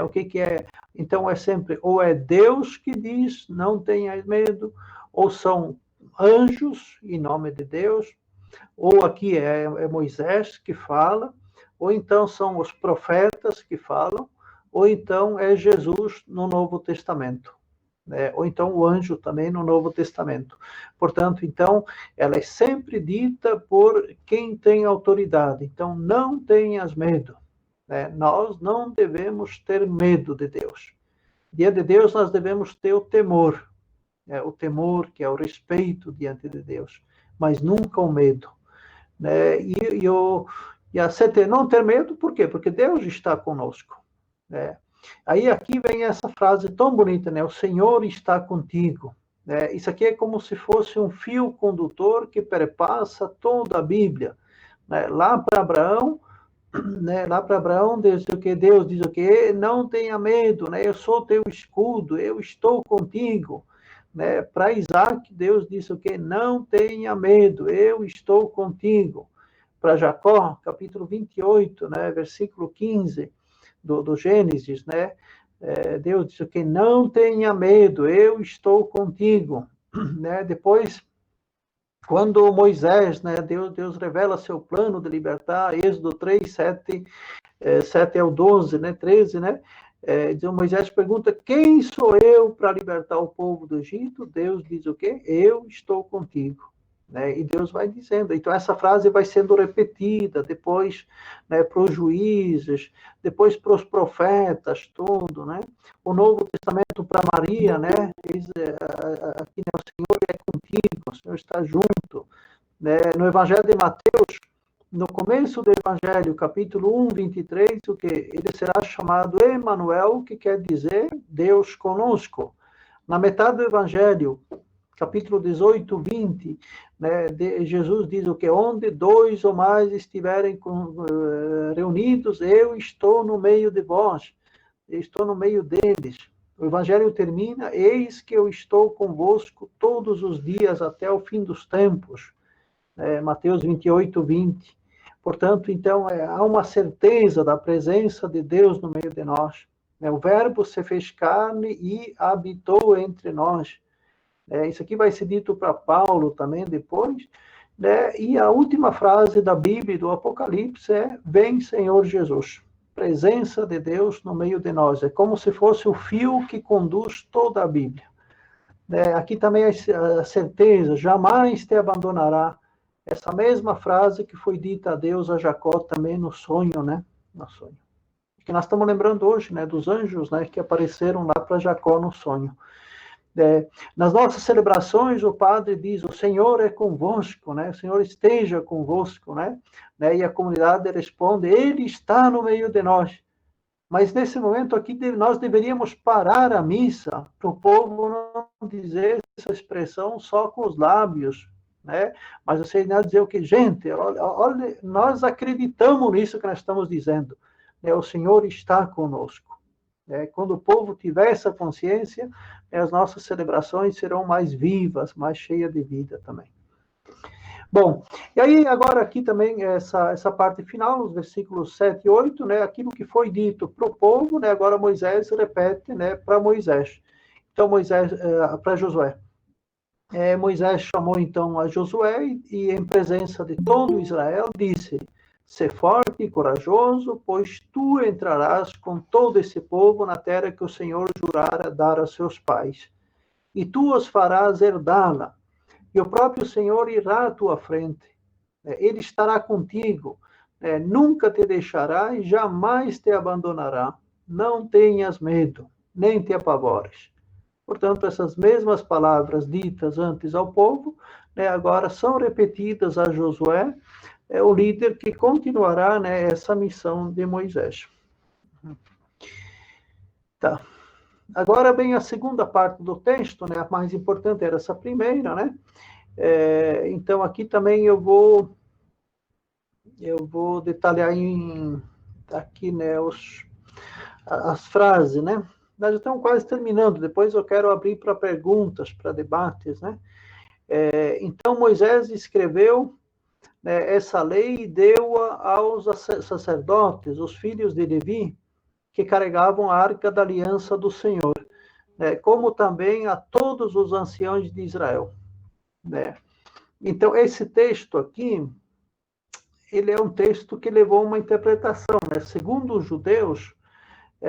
O que é? Então é sempre, ou é Deus que diz, não tenhais medo, ou são anjos, em nome de Deus, ou aqui é Moisés que fala, ou então são os profetas que falam, ou então é Jesus no Novo Testamento, ou então o anjo também no Novo Testamento. Portanto, então, ela é sempre dita por quem tem autoridade. Então, não tenhas medo. Nós não devemos ter medo de Deus. Diante de Deus, nós devemos ter o temor. O temor, que é o respeito diante de Deus, mas nunca o medo. E não ter medo, por quê? Porque Deus está conosco. Aí aqui vem essa frase tão bonita, o Senhor está contigo. Isso aqui é como se fosse um fio condutor que perpassa toda a Bíblia. Lá para Abraão, diz o que Deus diz o que? Não tenha medo, eu sou teu escudo, eu estou contigo. Para Isaac, Deus disse o que? Não tenha medo, eu estou contigo. Para Jacó, capítulo 28, versículo 15, do Gênesis, Deus disse que não tenha medo, eu estou contigo. Depois, quando Moisés, Deus revela seu plano de libertar, Êxodo 3, 7 ao 12, 13, Moisés pergunta: quem sou eu para libertar o povo do Egito? Deus diz o quê? Eu estou contigo. E Deus vai dizendo. Então, essa frase vai sendo repetida depois para os juízes, depois para os profetas, tudo. O Novo Testamento para Maria, diz, aqui, o Senhor é contigo, o Senhor está junto. No Evangelho de Mateus, no começo do Evangelho, capítulo 1, 23, o que? Ele será chamado Emanuel, que quer dizer Deus conosco. Na metade do Evangelho, capítulo 18, 20, né, Jesus diz o que? Onde dois ou mais estiverem reunidos, eu estou no meio de vós, eu estou no meio deles. O Evangelho termina, eis que eu estou convosco todos os dias até o fim dos tempos. Mateus 28, 20. Portanto, então, há uma certeza da presença de Deus no meio de nós. O Verbo se fez carne e habitou entre nós. Isso aqui vai ser dito para Paulo também depois. E a última frase da Bíblia, do Apocalipse, é: vem, Senhor Jesus. Presença de Deus no meio de nós. É como se fosse o fio que conduz toda a Bíblia. Aqui também a certeza, jamais te abandonará. Essa mesma frase que foi dita a Deus, a Jacó, também no sonho, né? No sonho. Que nós estamos lembrando hoje, né? Dos anjos, né? Que apareceram lá para Jacó no sonho. Nas nossas celebrações, o padre diz: o Senhor é convosco, né? O Senhor esteja convosco, né? E a comunidade responde: Ele está no meio de nós. Mas nesse momento aqui nós deveríamos parar a missa para o povo não dizer essa expressão só com os lábios, né? Mas o Senhor dizer o que? Gente, olha, nós acreditamos nisso que nós estamos dizendo. O Senhor está conosco. Quando o povo tiver essa consciência, as nossas celebrações serão mais vivas, mais cheias de vida também. Bom, e aí agora aqui também essa parte final, os versículos 7 e 8, né, aquilo que foi dito para o povo, né, agora Moisés repete, né, para Moisés. Então, para Josué. Moisés chamou então a Josué e em presença de todo Israel, disse: Sê forte e corajoso, pois tu entrarás com todo esse povo na terra que o Senhor jurara dar a seus pais. E tu os farás herdá-la. E o próprio Senhor irá à tua frente. Ele estará contigo. Nunca te deixará e jamais te abandonará. Não tenhas medo, nem te apavores. Portanto, essas mesmas palavras ditas antes ao povo, agora são repetidas a Josué, o líder que continuará, essa missão de Moisés. Tá. Agora vem a segunda parte do texto, a mais importante era essa primeira, né? Então, aqui também eu vou detalhar aqui, as frases, né? Nós já estamos quase terminando, depois eu quero abrir para perguntas, para debates, né? Então, Moisés escreveu essa lei e deu-a aos sacerdotes, os filhos de Levi, que carregavam a arca da aliança do Senhor, como também a todos os anciãos de Israel. Então, esse texto aqui, ele é um texto que levou uma interpretação. Segundo os judeus,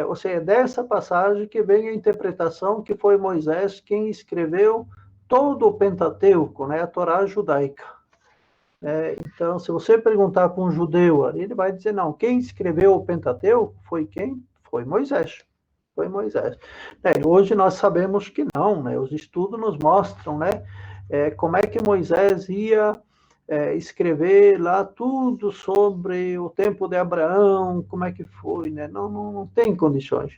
ou seja, dessa passagem que vem a interpretação que foi Moisés quem escreveu todo o Pentateuco, a Torá judaica. Então, se você perguntar para um judeu, ele vai dizer: não, quem escreveu o Pentateuco foi quem? Foi Moisés. Foi Moisés. Hoje nós sabemos que não, os estudos nos mostram, como é que Moisés ia escrever lá tudo sobre o tempo de Abraão, como é que foi, não tem condições.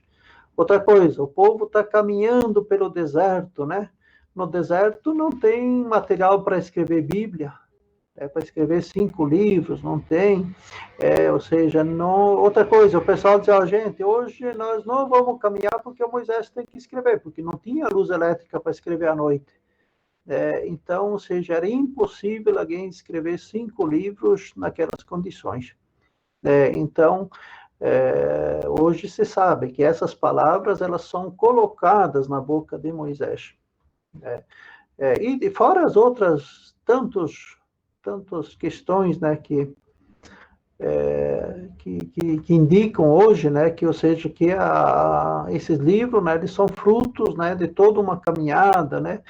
Outra coisa, o povo está caminhando pelo deserto, No deserto não tem material para escrever Bíblia, para escrever 5 livros, não tem. Ou seja, não... Outra coisa, o pessoal diz: gente, hoje nós não vamos caminhar porque o Moisés tem que escrever, porque não tinha luz elétrica para escrever à noite. Então, ou seja, era impossível alguém escrever 5 livros naquelas condições. Então, hoje se sabe que essas palavras elas são colocadas na boca de Moisés. E fora as outras tantas questões, que indicam hoje, que, ou seja, que esses livros, eles são frutos, de toda uma caminhada,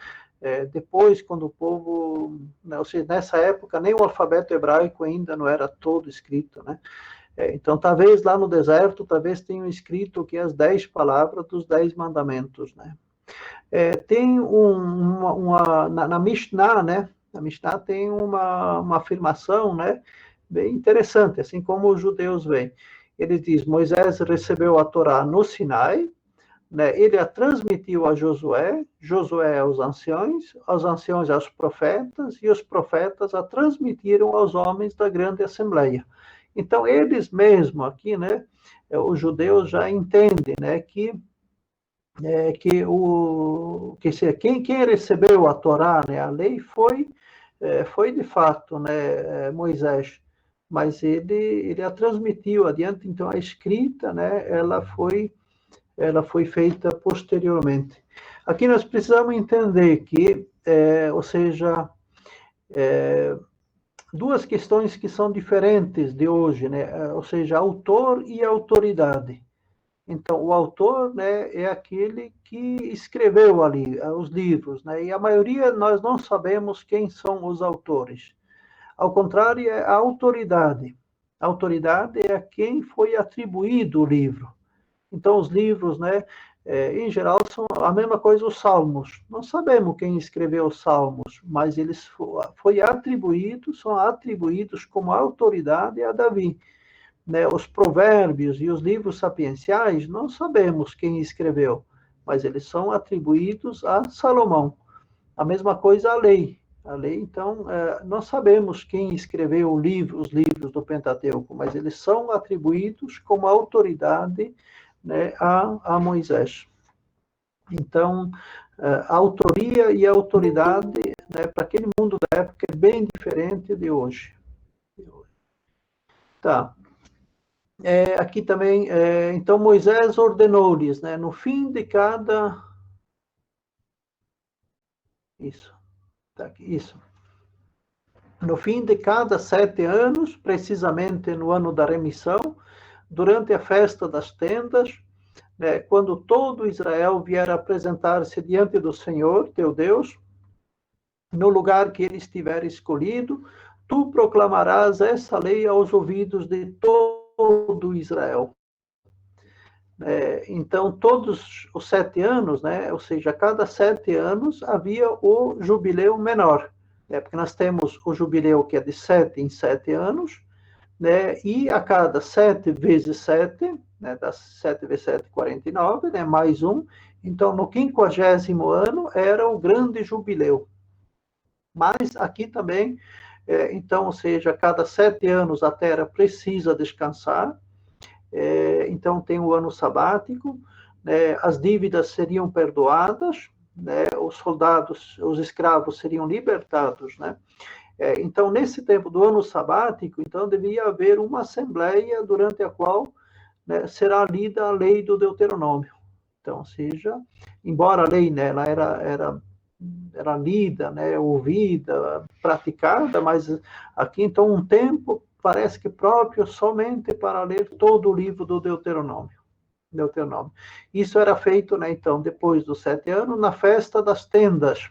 depois, quando o povo, ou seja, nessa época, nem o alfabeto hebraico ainda não era todo escrito, então, talvez lá no deserto, talvez tenham escrito que as 10 palavras dos 10 mandamentos, tem na Mishnah, na Mishnah tem uma afirmação, bem interessante, assim como os judeus veem. Ele diz: Moisés recebeu a Torá no Sinai, né, ele a transmitiu a Josué, Josué aos anciões aos profetas, e os profetas a transmitiram aos homens da grande assembleia. Então, eles mesmos aqui, né, os judeus já entendem, né, que quem recebeu a Torá, né, a lei, foi de fato, né, Moisés, mas ele a transmitiu adiante. Então, a escrita, né, ela foi feita posteriormente. Aqui nós precisamos entender que, ou seja, duas questões que são diferentes de hoje, né? Ou seja, autor e autoridade. Então, o autor, né, é aquele que escreveu ali os livros, né? E a maioria nós não sabemos quem são os autores. Ao contrário, é a autoridade. A autoridade é a quem foi atribuído o livro. Então, os livros, né, em geral, são a mesma coisa os salmos. Não sabemos quem escreveu os salmos, mas eles são atribuídos como autoridade a Davi. Né? Os provérbios e os livros sapienciais, não sabemos quem escreveu, mas eles são atribuídos a Salomão. A mesma coisa a lei. A lei, então, não sabemos quem escreveu os livros do Pentateuco, mas eles são atribuídos como autoridade, né, a Moisés. Então, a autoria e a autoridade, né, para aquele mundo da época é bem diferente de hoje. Tá. Aqui também, então Moisés ordenou-lhes, né, no fim de cada... Isso, tá aqui, isso. No fim de cada 7 anos, precisamente no ano da remissão, durante a festa das tendas, né, quando todo Israel vier apresentar-se diante do Senhor, teu Deus, no lugar que ele estiver escolhido, tu proclamarás essa lei aos ouvidos de todo Israel. Então, todos os 7 anos, né, ou seja, a cada 7 anos havia o jubileu menor, né, porque nós temos o jubileu que é de 7 em 7 anos, né, e a cada 7 vezes 7, né, das 7 vezes 7, 49, né, mais um. Então, no 50º ano era o grande jubileu. Mas aqui também, então, ou seja, a cada 7 anos a terra precisa descansar. Então, tem o ano sabático, né, as dívidas seriam perdoadas, né, os soldados, os escravos seriam libertados, né? Então, nesse tempo do ano sabático, então devia haver uma assembleia durante a qual, né, será lida a lei do Deuteronômio. Então, ou seja, embora a lei, né, ela era lida, né, ouvida, praticada, mas aqui então um tempo parece que próprio somente para ler todo o livro do Deuteronômio. Isso era feito, né, então, depois dos 7 anos, na festa das tendas.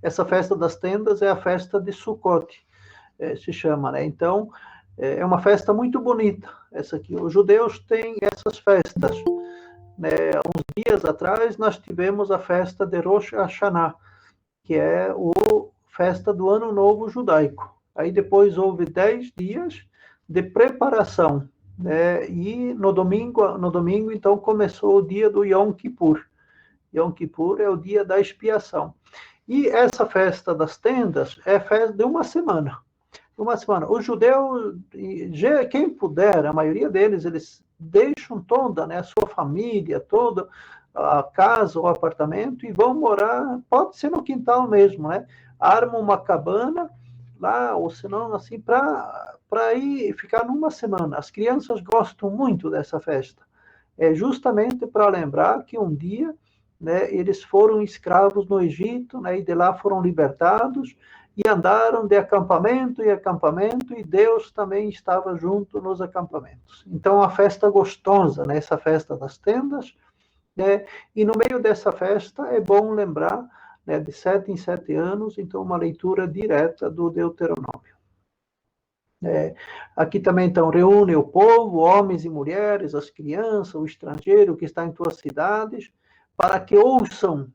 Essa festa das tendas é a festa de Sukkot, se chama, né? Então, é uma festa muito bonita, essa aqui. Os judeus têm essas festas, né? Uns dias atrás, nós tivemos a festa de Rosh Hashanah, que é a festa do Ano Novo Judaico. Aí depois houve 10 dias de preparação, né? E no domingo, então, começou o dia do Yom Kippur. Yom Kippur é o dia da expiação. E essa festa das tendas é festa de uma semana. Uma semana. Os judeus, quem puder, a maioria deles, eles deixam toda, né, a sua família, toda a casa ou apartamento e vão morar, pode ser no quintal mesmo, né? Armam uma cabana lá, ou senão assim, para ir ficar numa semana. As crianças gostam muito dessa festa. É justamente para lembrar que um dia, né, eles foram escravos no Egito, né, e de lá foram libertados e andaram de acampamento em acampamento, e Deus também estava junto nos acampamentos. Então, uma festa gostosa, né, essa festa das tendas, né, e no meio dessa festa é bom lembrar, né, de 7 em 7 anos, então uma leitura direta do Deuteronômio. Aqui também, então, reúne o povo, homens e mulheres, as crianças, o estrangeiro que está em tuas cidades, para que ouçam.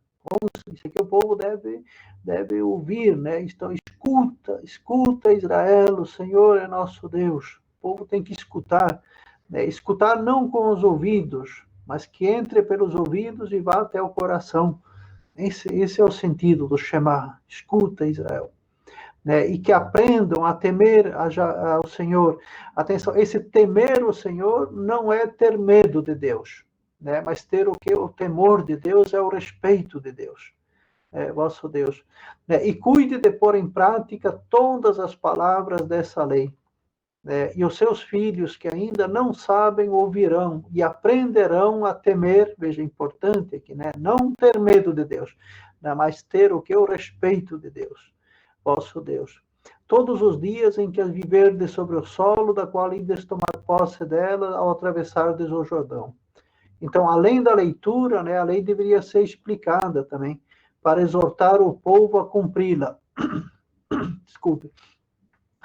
Isso aqui o povo deve ouvir, né? Então, escuta Israel, o Senhor é nosso Deus. O povo tem que escutar, né? Escutar não com os ouvidos, mas que entre pelos ouvidos e vá até o coração. Esse é o sentido do Shema, escuta Israel. Né? E que aprendam a temer ao Senhor. Atenção, esse temer o Senhor não é ter medo de Deus, né? Mas ter o temor de Deus é o respeito de Deus. Vosso Deus, né? E cuide de pôr em prática todas as palavras dessa lei, né? E os seus filhos que ainda não sabem ouvirão e aprenderão a temer, veja, importante aqui, né? Não ter medo de Deus, né? Mas ter o respeito de Deus, vosso Deus. Todos os dias em que viverdes sobre o solo, da qual ides tomar posse dela ao atravessardes o Jordão. Então, além da leitura, né, a lei deveria ser explicada também, para exortar o povo a cumpri-la. Desculpe.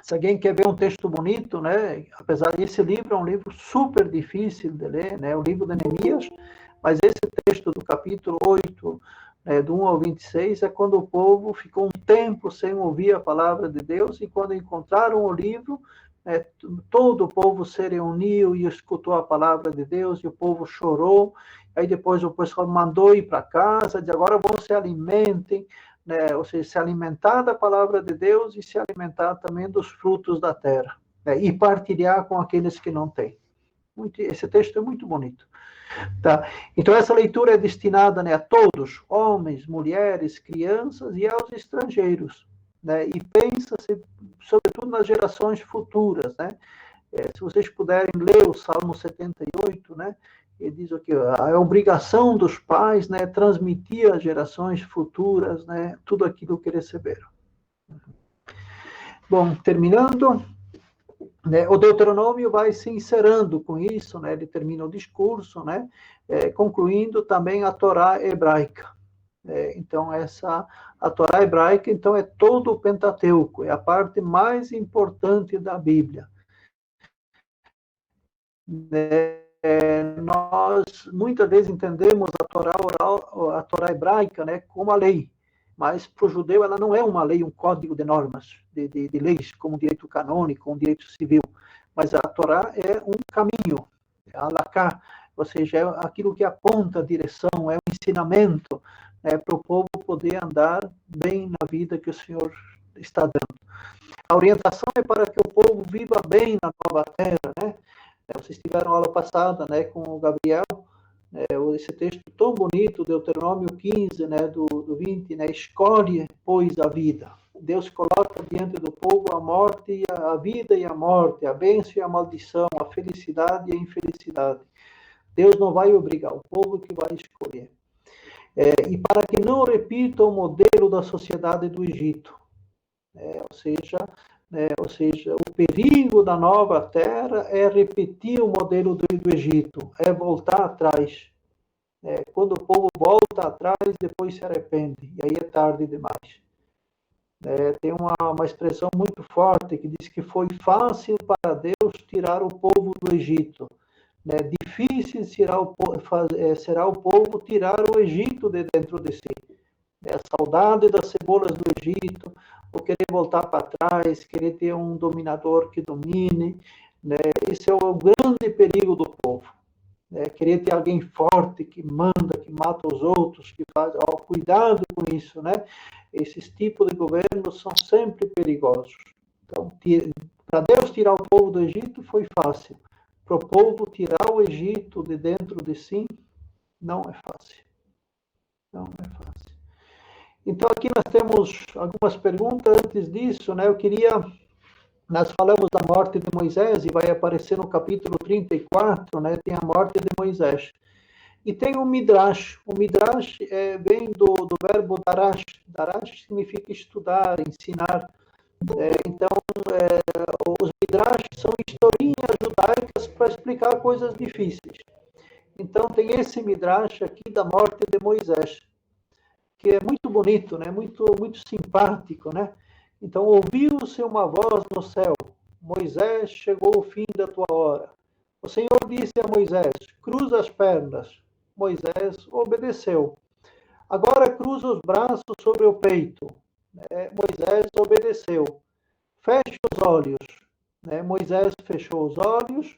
Se alguém quer ver um texto bonito, né, apesar desse livro é um livro super difícil de ler, né, o livro de Neemias, mas esse texto do capítulo 8, do 1 ao 26, é quando o povo ficou um tempo sem ouvir a palavra de Deus, e quando encontraram o livro, todo o povo se reuniu e escutou a palavra de Deus, e o povo chorou. Aí depois o pessoal mandou ir para casa, de agora vão se alimentem, né? Ou seja, se alimentar da palavra de Deus e se alimentar também dos frutos da terra, né? E partilhar com aqueles que não têm. Esse texto é muito bonito. Tá? Então essa leitura é destinada, né, a todos, homens, mulheres, crianças e aos estrangeiros, né? E pensa-se sobretudo nas gerações futuras, né? Se vocês puderem ler o Salmo 78, né? Ele diz aqui, a obrigação dos pais, né, transmitir às gerações futuras, né, tudo aquilo que receberam. Bom, terminando, né, o Deuteronômio vai se encerrando com isso, né, ele termina o discurso, né, concluindo também a Torá hebraica. Então, a Torá hebraica, então, é todo o Pentateuco, é a parte mais importante da Bíblia. Nós muitas vezes entendemos a Torá oral, a Torá hebraica, né, como a lei, mas para o judeu ela não é uma lei, um código de normas, de leis, como direito canônico, um direito civil, mas a Torá é um caminho, a halakha, ou seja, é aquilo que aponta a direção, é um ensinamento, né, para o povo poder andar bem na vida que o Senhor está dando. A orientação é para que o povo viva bem na nova terra, né? Vocês tiveram aula passada, né, com o Gabriel, esse texto tão bonito, Deuteronômio 15, né, do 20, né, escolhe, pois, a vida. Deus coloca diante do povo a morte, a vida e a morte, a bênção e a maldição, a felicidade e a infelicidade. Deus não vai obrigar, o povo que vai escolher. E para que não repita o modelo da sociedade do Egito, ou seja, o perigo da nova terra é repetir o modelo do Egito, é voltar atrás. Quando o povo volta atrás, depois se arrepende, e aí é tarde demais. Tem uma expressão muito forte que diz que foi fácil para Deus tirar o povo do Egito. Difícil será o povo tirar o Egito de dentro de si. A saudade das cebolas do Egito, ou querer voltar para trás, querer ter um dominador que domine, né? Esse é o grande perigo do povo. Querer ter alguém forte que manda, que mata os outros, que faz. Cuidado com isso, né? Esses tipos de governos são sempre perigosos. Então, para Deus tirar o povo do Egito foi fácil. Para o povo tirar o Egito de dentro de si, não é fácil. Não é fácil. Então, aqui nós temos algumas perguntas. Antes disso, né, nós falamos da morte de Moisés, e vai aparecer no capítulo 34, né, tem a morte de Moisés. E tem o Midrash. O Midrash vem do verbo darash. Darash significa estudar, ensinar. Então, os Midrash são historinhas judaicas para explicar coisas difíceis. Então, tem esse Midrash aqui da morte de Moisés, que é muito bonito, né? Muito, muito simpático, né? Então, ouviu-se uma voz no céu: Moisés, chegou o fim da tua hora. O Senhor disse a Moisés: cruza as pernas. Moisés obedeceu. Agora cruza os braços sobre o peito. Moisés obedeceu. Feche os olhos. Moisés fechou os olhos.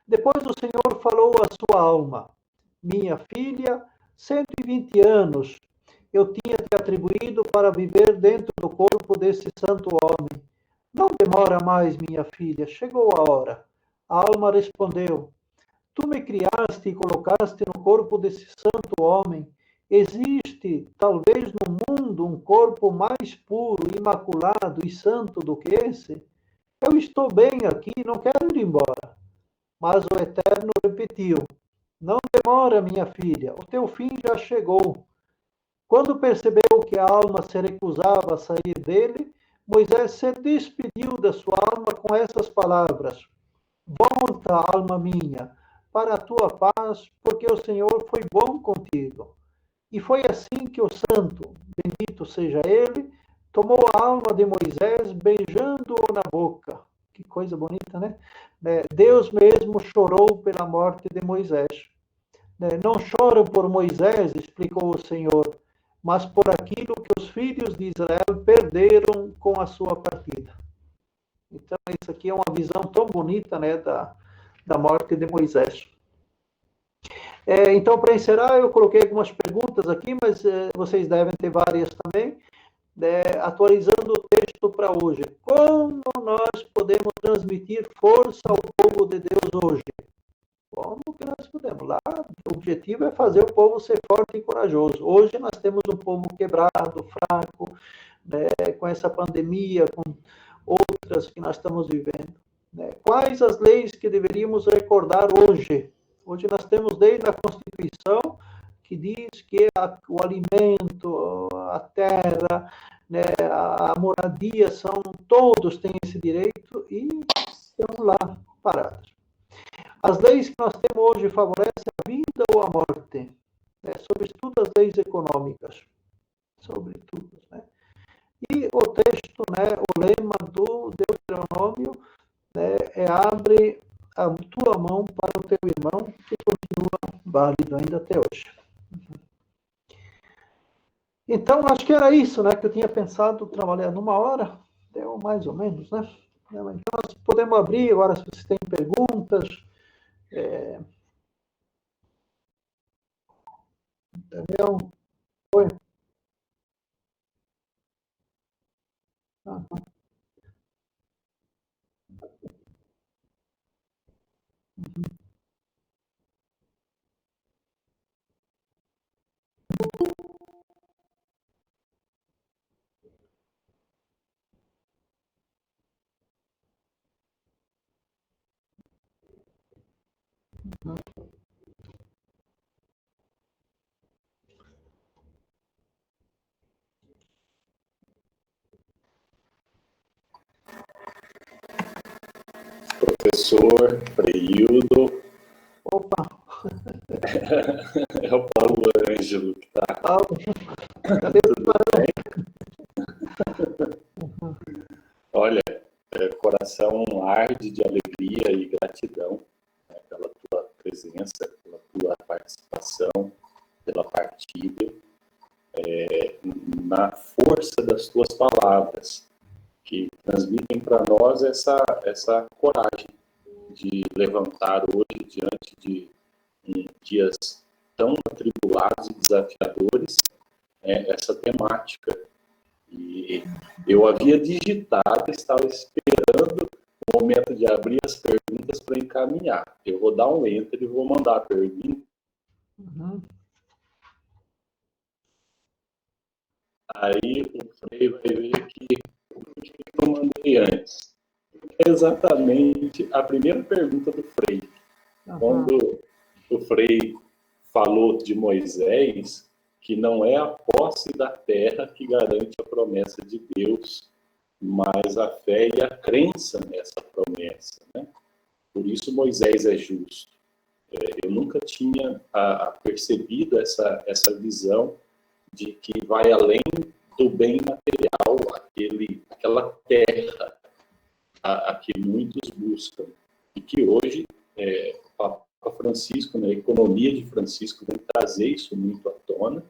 Depois o Senhor falou à sua alma: minha filha, 120 anos eu tinha te atribuído para viver dentro do corpo desse santo homem. Não demora mais, minha filha, chegou a hora. A alma respondeu: Tu me criaste e colocaste no corpo desse santo homem. Existe, talvez no mundo, um corpo mais puro, imaculado e santo do que esse? Eu estou bem aqui, não quero ir embora. Mas o Eterno repetiu: Não demora, minha filha, o teu fim já chegou. Quando percebeu que a alma se recusava a sair dele, Moisés se despediu da sua alma com essas palavras: Volta, alma minha, para a tua paz, porque o Senhor foi bom contigo. E foi assim que o santo, bendito seja ele, tomou a alma de Moisés, beijando-o na boca. Que coisa bonita, né? Deus mesmo chorou pela morte de Moisés. Não choro por Moisés, explicou o Senhor, mas por aquilo que os filhos de Israel perderam com a sua partida. Então, isso aqui é uma visão tão bonita, né, da morte de Moisés. Então, para encerrar, eu coloquei algumas perguntas aqui, mas vocês devem ter várias também. Atualizando o texto para hoje. Como nós podemos transmitir força ao povo de Deus hoje? Como que nós podemos? Lá, o objetivo é fazer o povo ser forte e corajoso. Hoje nós temos um povo quebrado, fraco, né, com essa pandemia, com outras que nós estamos vivendo. Né? Quais as leis que deveríamos recordar hoje? Hoje nós temos desde a Constituição que diz que o alimento, a terra, né, a moradia, todos têm esse direito e estamos lá parados. As leis que nós temos hoje favorecem a vida ou a morte? Sobretudo as leis econômicas. Sobretudo. Né? E o texto, né, o lema do Deuteronômio, né, abre a tua mão para o teu irmão, que continua válido ainda até hoje. Então, acho que era isso, né, que eu tinha pensado trabalhar numa hora, deu mais ou menos, né? Então, nós podemos abrir agora, se vocês têm perguntas. Daniel, oi. Uhum. Professor Freildo. Opa! É o Paulo Ângelo que está. Paulo, cadê o tubarão? Olha, coração arde de alegria e gratidão, né, pela tua presença, pela tua participação, pela partilha, na força das tuas palavras, que transmitem para nós essa coragem de levantar hoje diante de dias tão atribulados e desafiadores, essa temática. E eu havia digitado, estava esperando o momento de abrir as perguntas para encaminhar. Eu vou dar um enter e vou mandar a pergunta. Uhum. Aí o Frei vai ver que eu mandei antes. Exatamente a primeira pergunta do Frei. Uhum. Quando o Frei falou de Moisés, que não é a posse da terra que garante a promessa de Deus, mas a fé e a crença nessa promessa, né? Por isso Moisés é justo. Eu nunca tinha percebido essa visão de que vai além do bem material, aquela terra a que muitos buscam. E que hoje, o Papa Francisco, né, a economia de Francisco vem trazer isso muito à tona,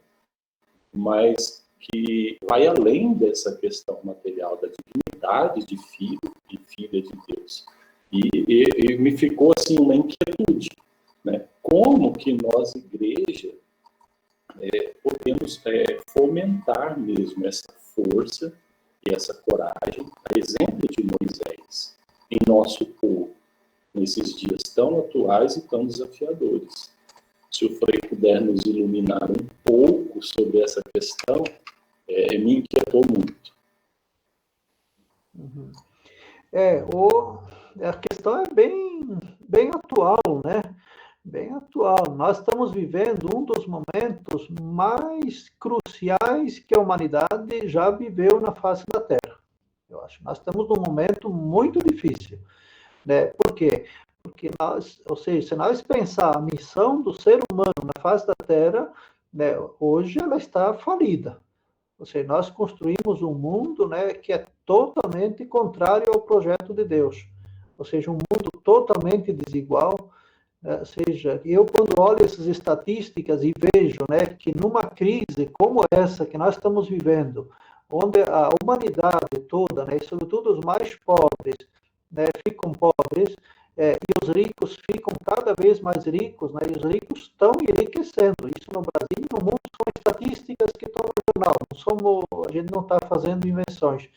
mas que vai além dessa questão material, da dignidade de filho e filha de Deus. E me ficou assim uma inquietude, né? como que nós, igreja, podemos fomentar mesmo essa força e essa coragem, a exemplo de Moisés, em nosso povo, nesses dias tão atuais e tão desafiadores. Se o Frei puder nos iluminar um pouco sobre essa questão, me inquietou muito. Uhum. A questão é bem atual, né? Bem atual. Nós estamos vivendo um dos momentos mais cruciais que a humanidade já viveu na face da Terra. Eu acho. Nós estamos num momento muito difícil, né? Por quê? Porque se nós pensar a missão do ser humano na face da Terra, né, hoje ela está falida. Ou seja, nós construímos um mundo, né, que é totalmente contrário ao projeto de Deus. Ou seja, um mundo totalmente desigual. Ou seja, eu quando olho essas estatísticas e vejo, né, que numa crise como essa que nós estamos vivendo, onde a humanidade toda, né, e sobretudo os mais pobres, né, ficam pobres, e os ricos ficam cada vez mais ricos, né, e os ricos estão enriquecendo. Isso no Brasil e no mundo são estatísticas que estão no jornal, a gente não está fazendo invenções.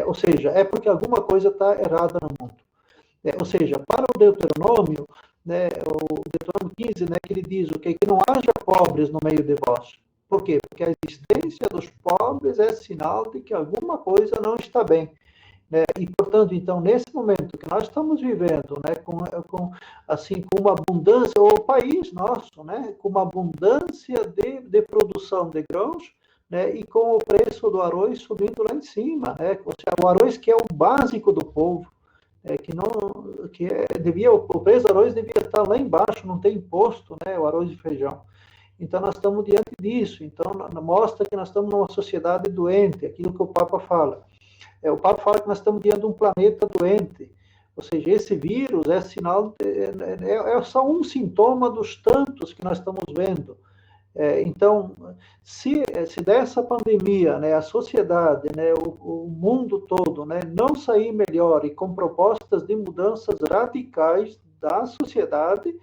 Ou seja, é porque alguma coisa está errada no mundo. Ou seja, para o Deuteronômio, né, o Deuteronômio 15, né, que ele diz o que não haja pobres no meio de vós. Por quê? Porque a existência dos pobres é sinal de que alguma coisa não está bem. Né? E, portanto, então, nesse momento que nós estamos vivendo, né, com uma abundância, o país nosso, né, com uma abundância de produção de grãos, né, e com o preço do arroz subindo lá em cima, né? Ou seja, o arroz que é o básico do povo, o preço do arroz devia estar lá embaixo, não tem imposto, né, o arroz e feijão. Então, nós estamos diante disso. Então, mostra que nós estamos numa sociedade doente, aquilo que o Papa fala. O Papa fala que nós estamos diante de um planeta doente. Ou seja, esse vírus é sinal, é só um sintoma dos tantos que nós estamos vendo. Então, se dessa pandemia, né, a sociedade, né, o mundo todo, né, não sair melhor e com propostas de mudanças radicais da sociedade,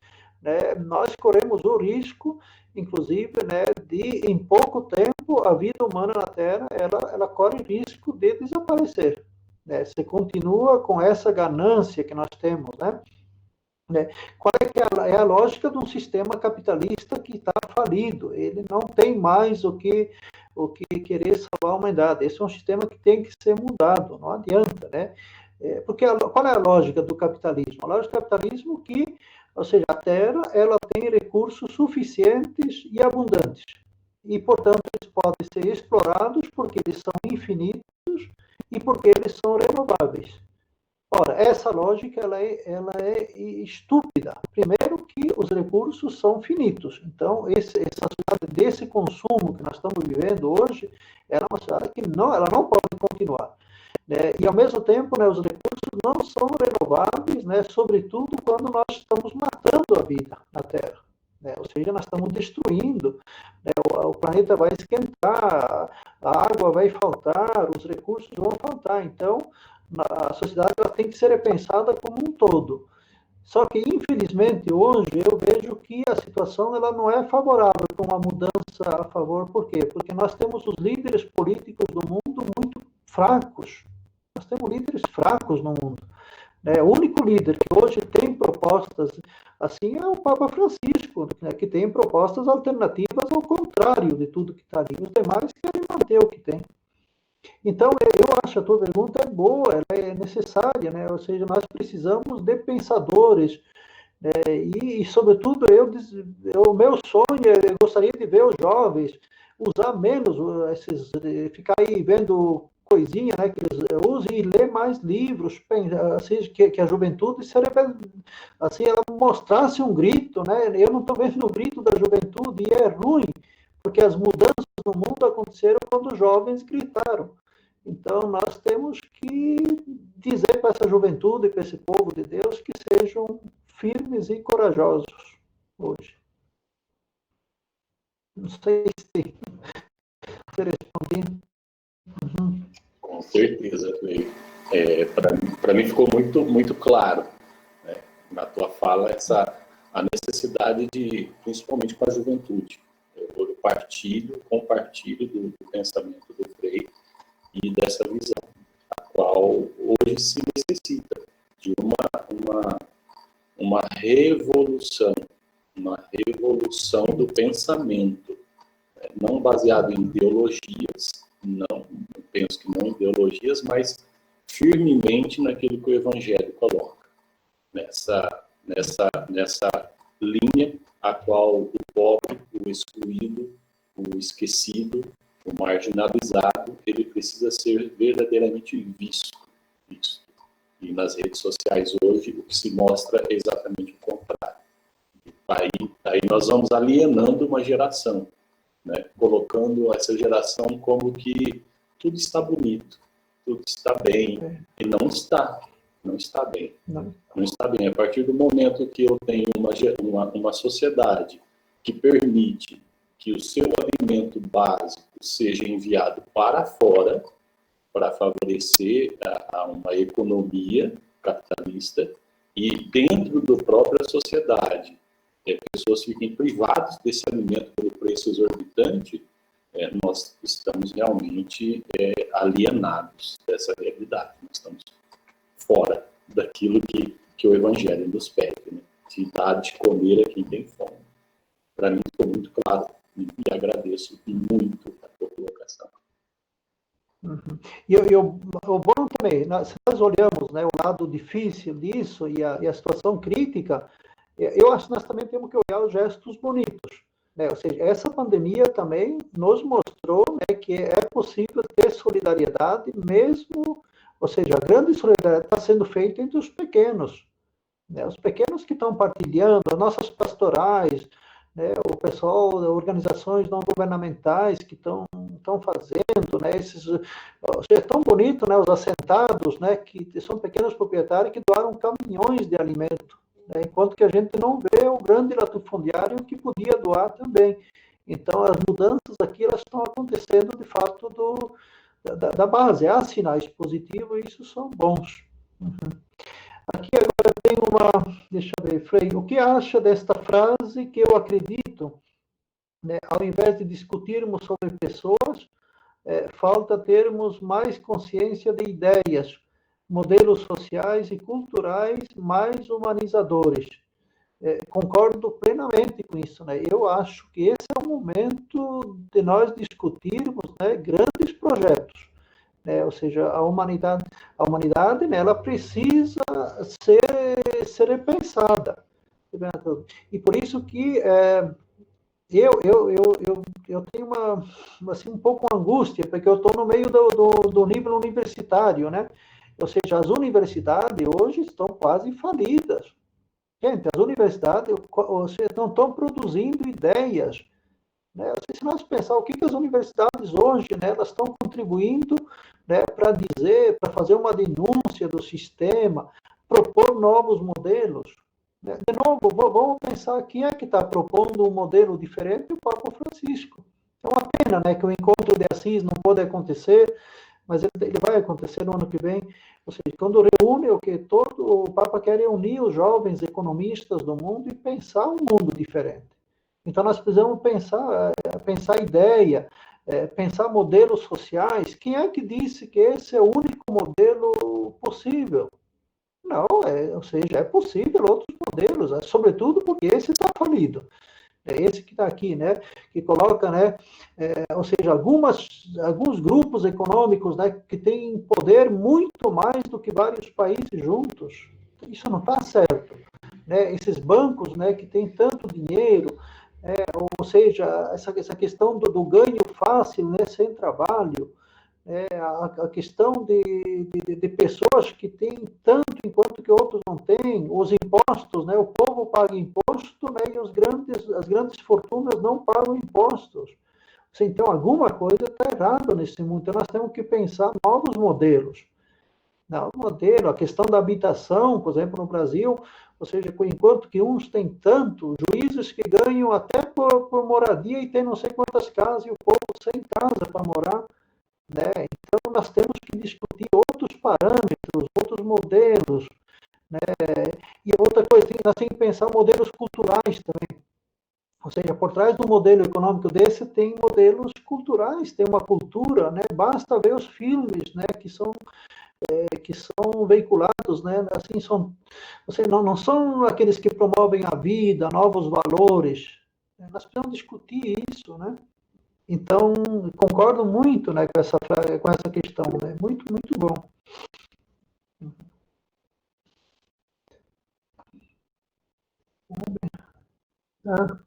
né, nós corremos o risco, inclusive, né, de, em pouco tempo, a vida humana na Terra, ela corre risco de desaparecer. Né? Se continua com essa ganância que nós temos, né? Qual é a lógica de um sistema capitalista que está falido? Ele não tem mais o que querer salvar a humanidade. Esse é um sistema que tem que ser mudado, não adianta, né? Porque qual é a lógica do capitalismo? A lógica do capitalismo que, ou seja, a Terra ela tem recursos suficientes e abundantes. E, portanto, eles podem ser explorados porque eles são infinitos e porque eles são renováveis. Ora, essa lógica ela é estúpida. Primeiro que os recursos são finitos. Então, essa sociedade desse consumo que nós estamos vivendo hoje, ela é uma sociedade que ela não pode continuar. Né? E, ao mesmo tempo, né, os recursos não são renováveis, né, sobretudo quando nós estamos matando a vida na Terra. Né? Ou seja, nós estamos destruindo. Né? O planeta vai esquentar, a água vai faltar, os recursos vão faltar. Então, a sociedade ela tem que ser repensada como um todo. Só que, infelizmente, hoje eu vejo que a situação ela não é favorável para uma mudança a favor. Por quê? Porque nós temos os líderes políticos do mundo muito fracos. Nós temos líderes fracos no mundo. O único líder que hoje tem propostas assim é o Papa Francisco, né, que tem propostas alternativas ao contrário de tudo que está ali. Os demais querem manter o que tem. Então, eu acho a tua pergunta é boa, ela é necessária, né? Ou seja, nós precisamos de pensadores, e sobretudo, o meu sonho, eu gostaria de ver os jovens usar menos ficar aí vendo coisinha, né, que eles usem e ler mais livros, assim, que a juventude assim, ela mostrasse um grito, né? Eu não estou vendo o grito da juventude e é ruim, porque as mudanças no mundo aconteceram quando os jovens gritaram. Então, nós temos que dizer para essa juventude, para esse povo de Deus, que sejam firmes e corajosos hoje. Não sei se respondi. Uhum. Com certeza, para mim ficou muito, muito claro, né, na tua fala a necessidade de, principalmente com a juventude, eu compartilho do pensamento do Frei e dessa visão, a qual hoje se necessita de uma revolução do pensamento, não baseado em ideologias, não, eu penso que não ideologias, mas firmemente naquilo que o Evangelho coloca, nessa linha a qual o pobre, o excluído, o esquecido, o marginalizado, ele precisa ser verdadeiramente visto. E nas redes sociais hoje, o que se mostra é exatamente o contrário. Aí nós vamos alienando uma geração, né? Colocando essa geração como que tudo está bonito, tudo está bem, e não está bem. Não está bem. A partir do momento que eu tenho uma sociedade que permite que o seu alimento básico seja enviado para fora, para favorecer uma economia capitalista, e dentro da própria sociedade, pessoas fiquem privadas desse alimento pelo preço exorbitante, nós estamos realmente alienados dessa realidade. Nós estamos fora daquilo que o Evangelho nos pede, né? De dar de comer a quem tem fome. Para mim ficou muito claro e agradeço muito a tua colocação. Uhum. E o bom também, se nós olhamos, né, o lado difícil disso e a situação crítica, eu acho que nós também temos que olhar os gestos bonitos, né? Ou seja, essa pandemia também nos mostrou, né, que é possível ter solidariedade mesmo, ou seja, a grande solidariedade está sendo feita entre os pequenos, né? Os pequenos que estão partilhando, as nossas pastorais, né, o pessoal, organizações não governamentais que estão fazendo, né, é tão bonito, né, os assentados, né, que são pequenos proprietários que doaram caminhões de alimento, né, enquanto que a gente não vê o grande latifundiário que podia doar também. Então, as mudanças aqui elas estão acontecendo, de fato, da base. Há sinais positivos e isso são bons. Uhum. Aqui agora tem deixa eu ver, Frei, o que acha desta frase que eu acredito, né, ao invés de discutirmos sobre pessoas, falta termos mais consciência de ideias, modelos sociais e culturais mais humanizadores. Concordo plenamente com isso, né? Eu acho que esse é o momento de nós discutirmos, né, grandes projetos. Ou seja, a humanidade, né, ela precisa ser repensada. E por isso que eu tenho um pouco de angústia, porque eu estou no meio do nível universitário, né? Ou seja, as universidades hoje estão quase falidas. Gente, as universidades não estão produzindo ideias, né? Se nós pensar o que as universidades hoje, né, elas estão contribuindo, né, para fazer uma denúncia do sistema, propor novos modelos. Né? De novo, vamos pensar quem é que está propondo um modelo diferente, o Papa Francisco. É uma pena, né, que o encontro de Assis não pode acontecer, mas ele vai acontecer no ano que vem. Ou seja, quando reúne o Papa quer reunir os jovens economistas do mundo e pensar um mundo diferente. Então, nós precisamos pensar ideia, pensar modelos sociais. Quem é que disse que esse é o único modelo possível? Não, ou seja, é possível outros modelos, sobretudo porque esse está falido. É esse que está aqui, né? Que coloca, né? Ou seja, alguns grupos econômicos, né, que têm poder muito mais do que vários países juntos. Isso não está certo. Né? Esses bancos, né, que têm tanto dinheiro, ou seja, essa questão do ganho fácil, né, sem trabalho, a questão de pessoas que têm tanto enquanto que outros não têm, os impostos, né, o povo paga imposto, né, e as grandes fortunas não pagam impostos. Então, alguma coisa está errada nesse mundo. Então, nós temos que pensar novos modelos. A questão da habitação, por exemplo, no Brasil, ou seja, enquanto que uns têm tanto, juízes que ganham até por moradia e tem não sei quantas casas, e o povo sem casa para morar, né? Então, nós temos que discutir outros parâmetros, outros modelos, E outra coisa, nós temos que pensar modelos culturais também. Ou seja, por trás do modelo econômico desse tem modelos culturais, tem uma cultura, né? Basta ver os filmes, né? Que são veiculados, né? Assim, não são aqueles que promovem a vida, novos valores. Nós precisamos discutir isso, né? Então, concordo muito, né, com essa questão, né? Muito, muito bom. Ah,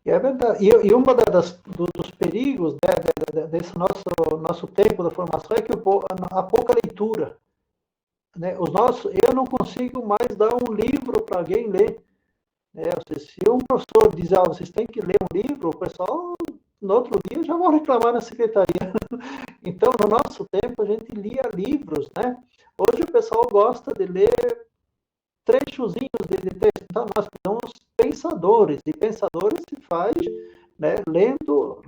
é verdade. E uma dos perigos, né, desse nosso tempo da formação é que há pouca leitura. Né? Eu não consigo mais dar um livro para alguém ler. Né? Ou seja, se um professor diz, vocês têm que ler um livro, o pessoal, no outro dia, já vão reclamar na secretaria. Então, no nosso tempo, a gente lia livros. Né? Hoje o pessoal gosta de ler trechozinhos de texto. Então, nós somos pensadores, e pensadores se faz, né, lendo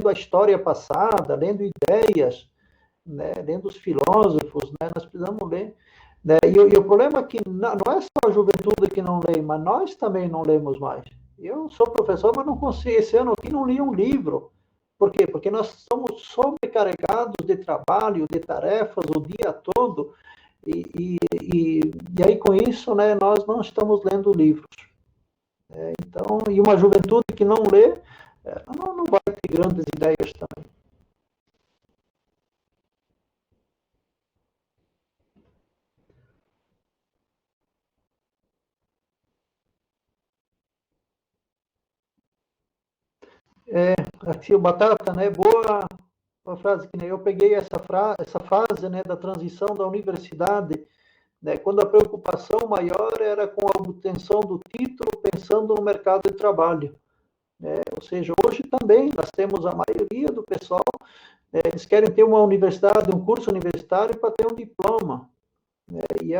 a história passada, lendo ideias, né, lendo os filósofos, né, nós precisamos ler. Né, e o problema é que não é só a juventude que não lê, mas nós também não lemos mais. Eu sou professor, mas não consigo, esse ano aqui não li um livro. Por quê? Porque nós somos sobrecarregados de trabalho, de tarefas o dia todo, e aí, com isso, né, nós não estamos lendo livros. Então, e uma juventude que não lê, não vai ter grandes ideias também. Aqui, o Batata, né, boa uma frase que, né, eu peguei essa fase, né, da transição da universidade, né, quando a preocupação maior era com a obtenção do título, pensando no mercado de trabalho. Ou seja, hoje também nós temos a maioria do pessoal, eles querem ter uma universidade, um curso universitário para ter um diploma. E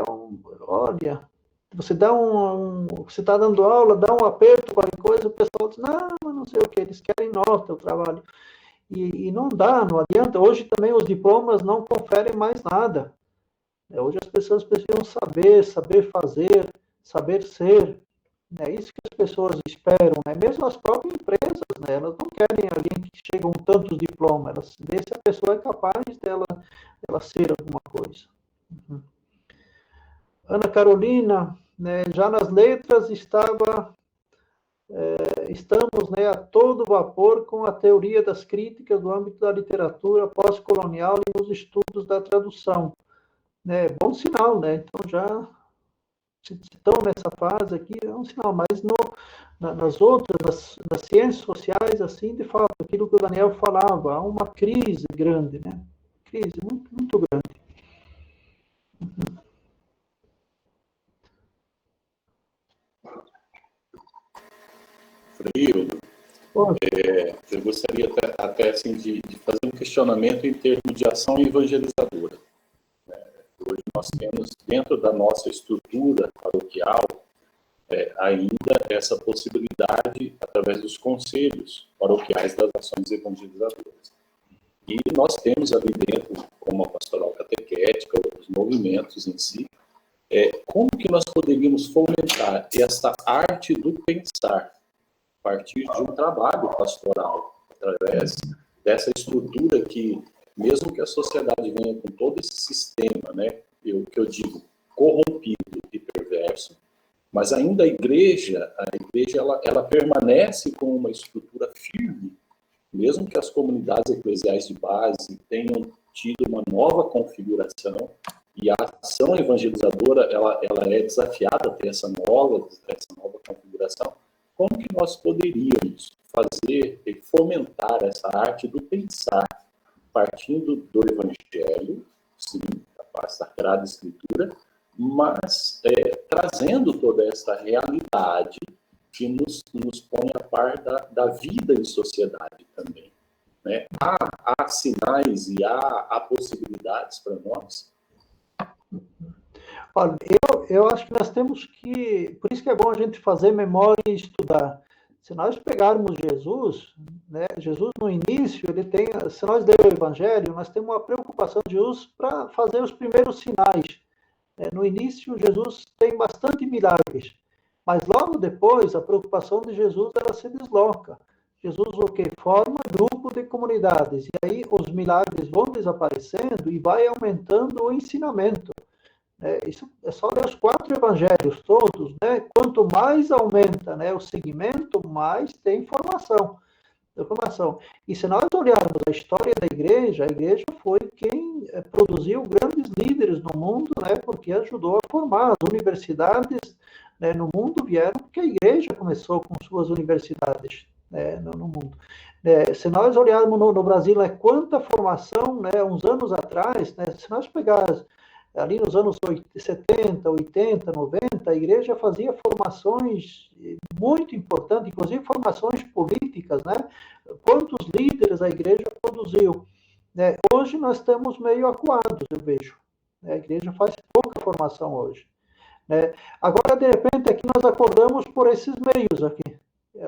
olha, você está dando aula, dá um aperto, qualquer coisa, o pessoal diz, não sei o que, eles querem nota, o trabalho. E não dá, não adianta. Hoje também os diplomas não conferem mais nada. Hoje as pessoas precisam saber fazer, saber ser. É isso que as pessoas esperam, né? Mesmo as próprias empresas, né? Elas não querem alguém que chegue com tantos diplomas, elas vê se a pessoa é capaz dela ser alguma coisa. Uhum. Ana Carolina, né, já nas letras estamos, né, a todo vapor com a teoria das críticas do âmbito da literatura pós-colonial e nos estudos da tradução. Né? Bom sinal, né? Então já se estão nessa fase aqui, é um sinal, mas nas outras, nas ciências sociais, assim, de fato, aquilo que o Daniel falava, há uma crise grande, né? Crise muito, muito grande. Freio, eu gostaria até assim, de fazer um questionamento em termos de ação evangelizadora. Hoje nós temos, dentro da nossa estrutura paroquial, ainda essa possibilidade, através dos conselhos paroquiais das ações evangelizadoras. E nós temos ali dentro, como a pastoral catequética, os movimentos em si, como que nós poderíamos fomentar essa arte do pensar, a partir de um trabalho pastoral, através dessa estrutura que, mesmo que a sociedade venha com todo esse sistema, né, que eu digo, corrompido e perverso, mas ainda a igreja ela permanece com uma estrutura firme, mesmo que as comunidades eclesiais de base tenham tido uma nova configuração, e a ação evangelizadora ela é desafiada a ter essa nova configuração. Como que nós poderíamos fazer e fomentar essa arte do pensar, partindo do Evangelho, sim, da Sagrada Escritura, mas trazendo toda essa realidade que nos põe a par da vida em sociedade também, né? Há sinais e há possibilidades para nós. Olha, eu acho que nós temos que... Por isso que é bom a gente fazer memória e estudar. Se nós pegarmos Jesus, né, Jesus no início, se nós lermos o Evangelho, nós temos uma preocupação de Jesus para fazer os primeiros sinais. No início, Jesus tem bastante milagres, mas logo depois, a preocupação de Jesus, ela se desloca. Jesus o que? Forma grupo de comunidades, e aí os milagres vão desaparecendo e vai aumentando o ensinamento. Isso é só ler os 4 evangelhos todos, né? Quanto mais aumenta, né, o segmento, mais tem informação. E se nós olharmos a história da igreja, a igreja foi quem produziu grandes líderes no mundo, né, porque ajudou a formar. As universidades, né, no mundo vieram porque a igreja começou com suas universidades, né, no mundo. Se nós olharmos no Brasil, quanta formação, né, uns anos atrás, né, se nós pegarmos ali nos anos 70, 80, 90, a igreja fazia formações muito importantes, inclusive formações políticas, né? Quantos líderes a igreja produziu? Hoje nós estamos meio acuados, eu vejo. A igreja faz pouca formação hoje. Agora, de repente, aqui nós acordamos por esses meios aqui.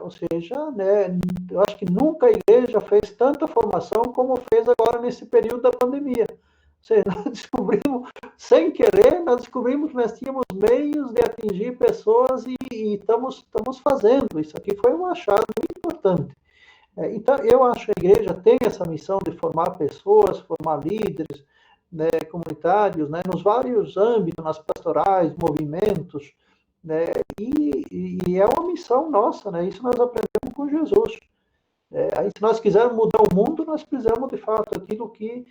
Ou seja, né, eu acho que nunca a igreja fez tanta formação como fez agora nesse período da pandemia. Nós descobrimos, sem querer, nós descobrimos que nós tínhamos meios de atingir pessoas e estamos fazendo. Isso aqui foi um achado muito importante. Então, eu acho que a igreja tem essa missão de formar pessoas, formar líderes, né, comunitários, né, nos vários âmbitos, nas pastorais, movimentos, né, e é uma missão nossa, né, isso nós aprendemos com Jesus. Aí, se nós quisermos mudar o mundo, nós precisamos, de fato, aquilo que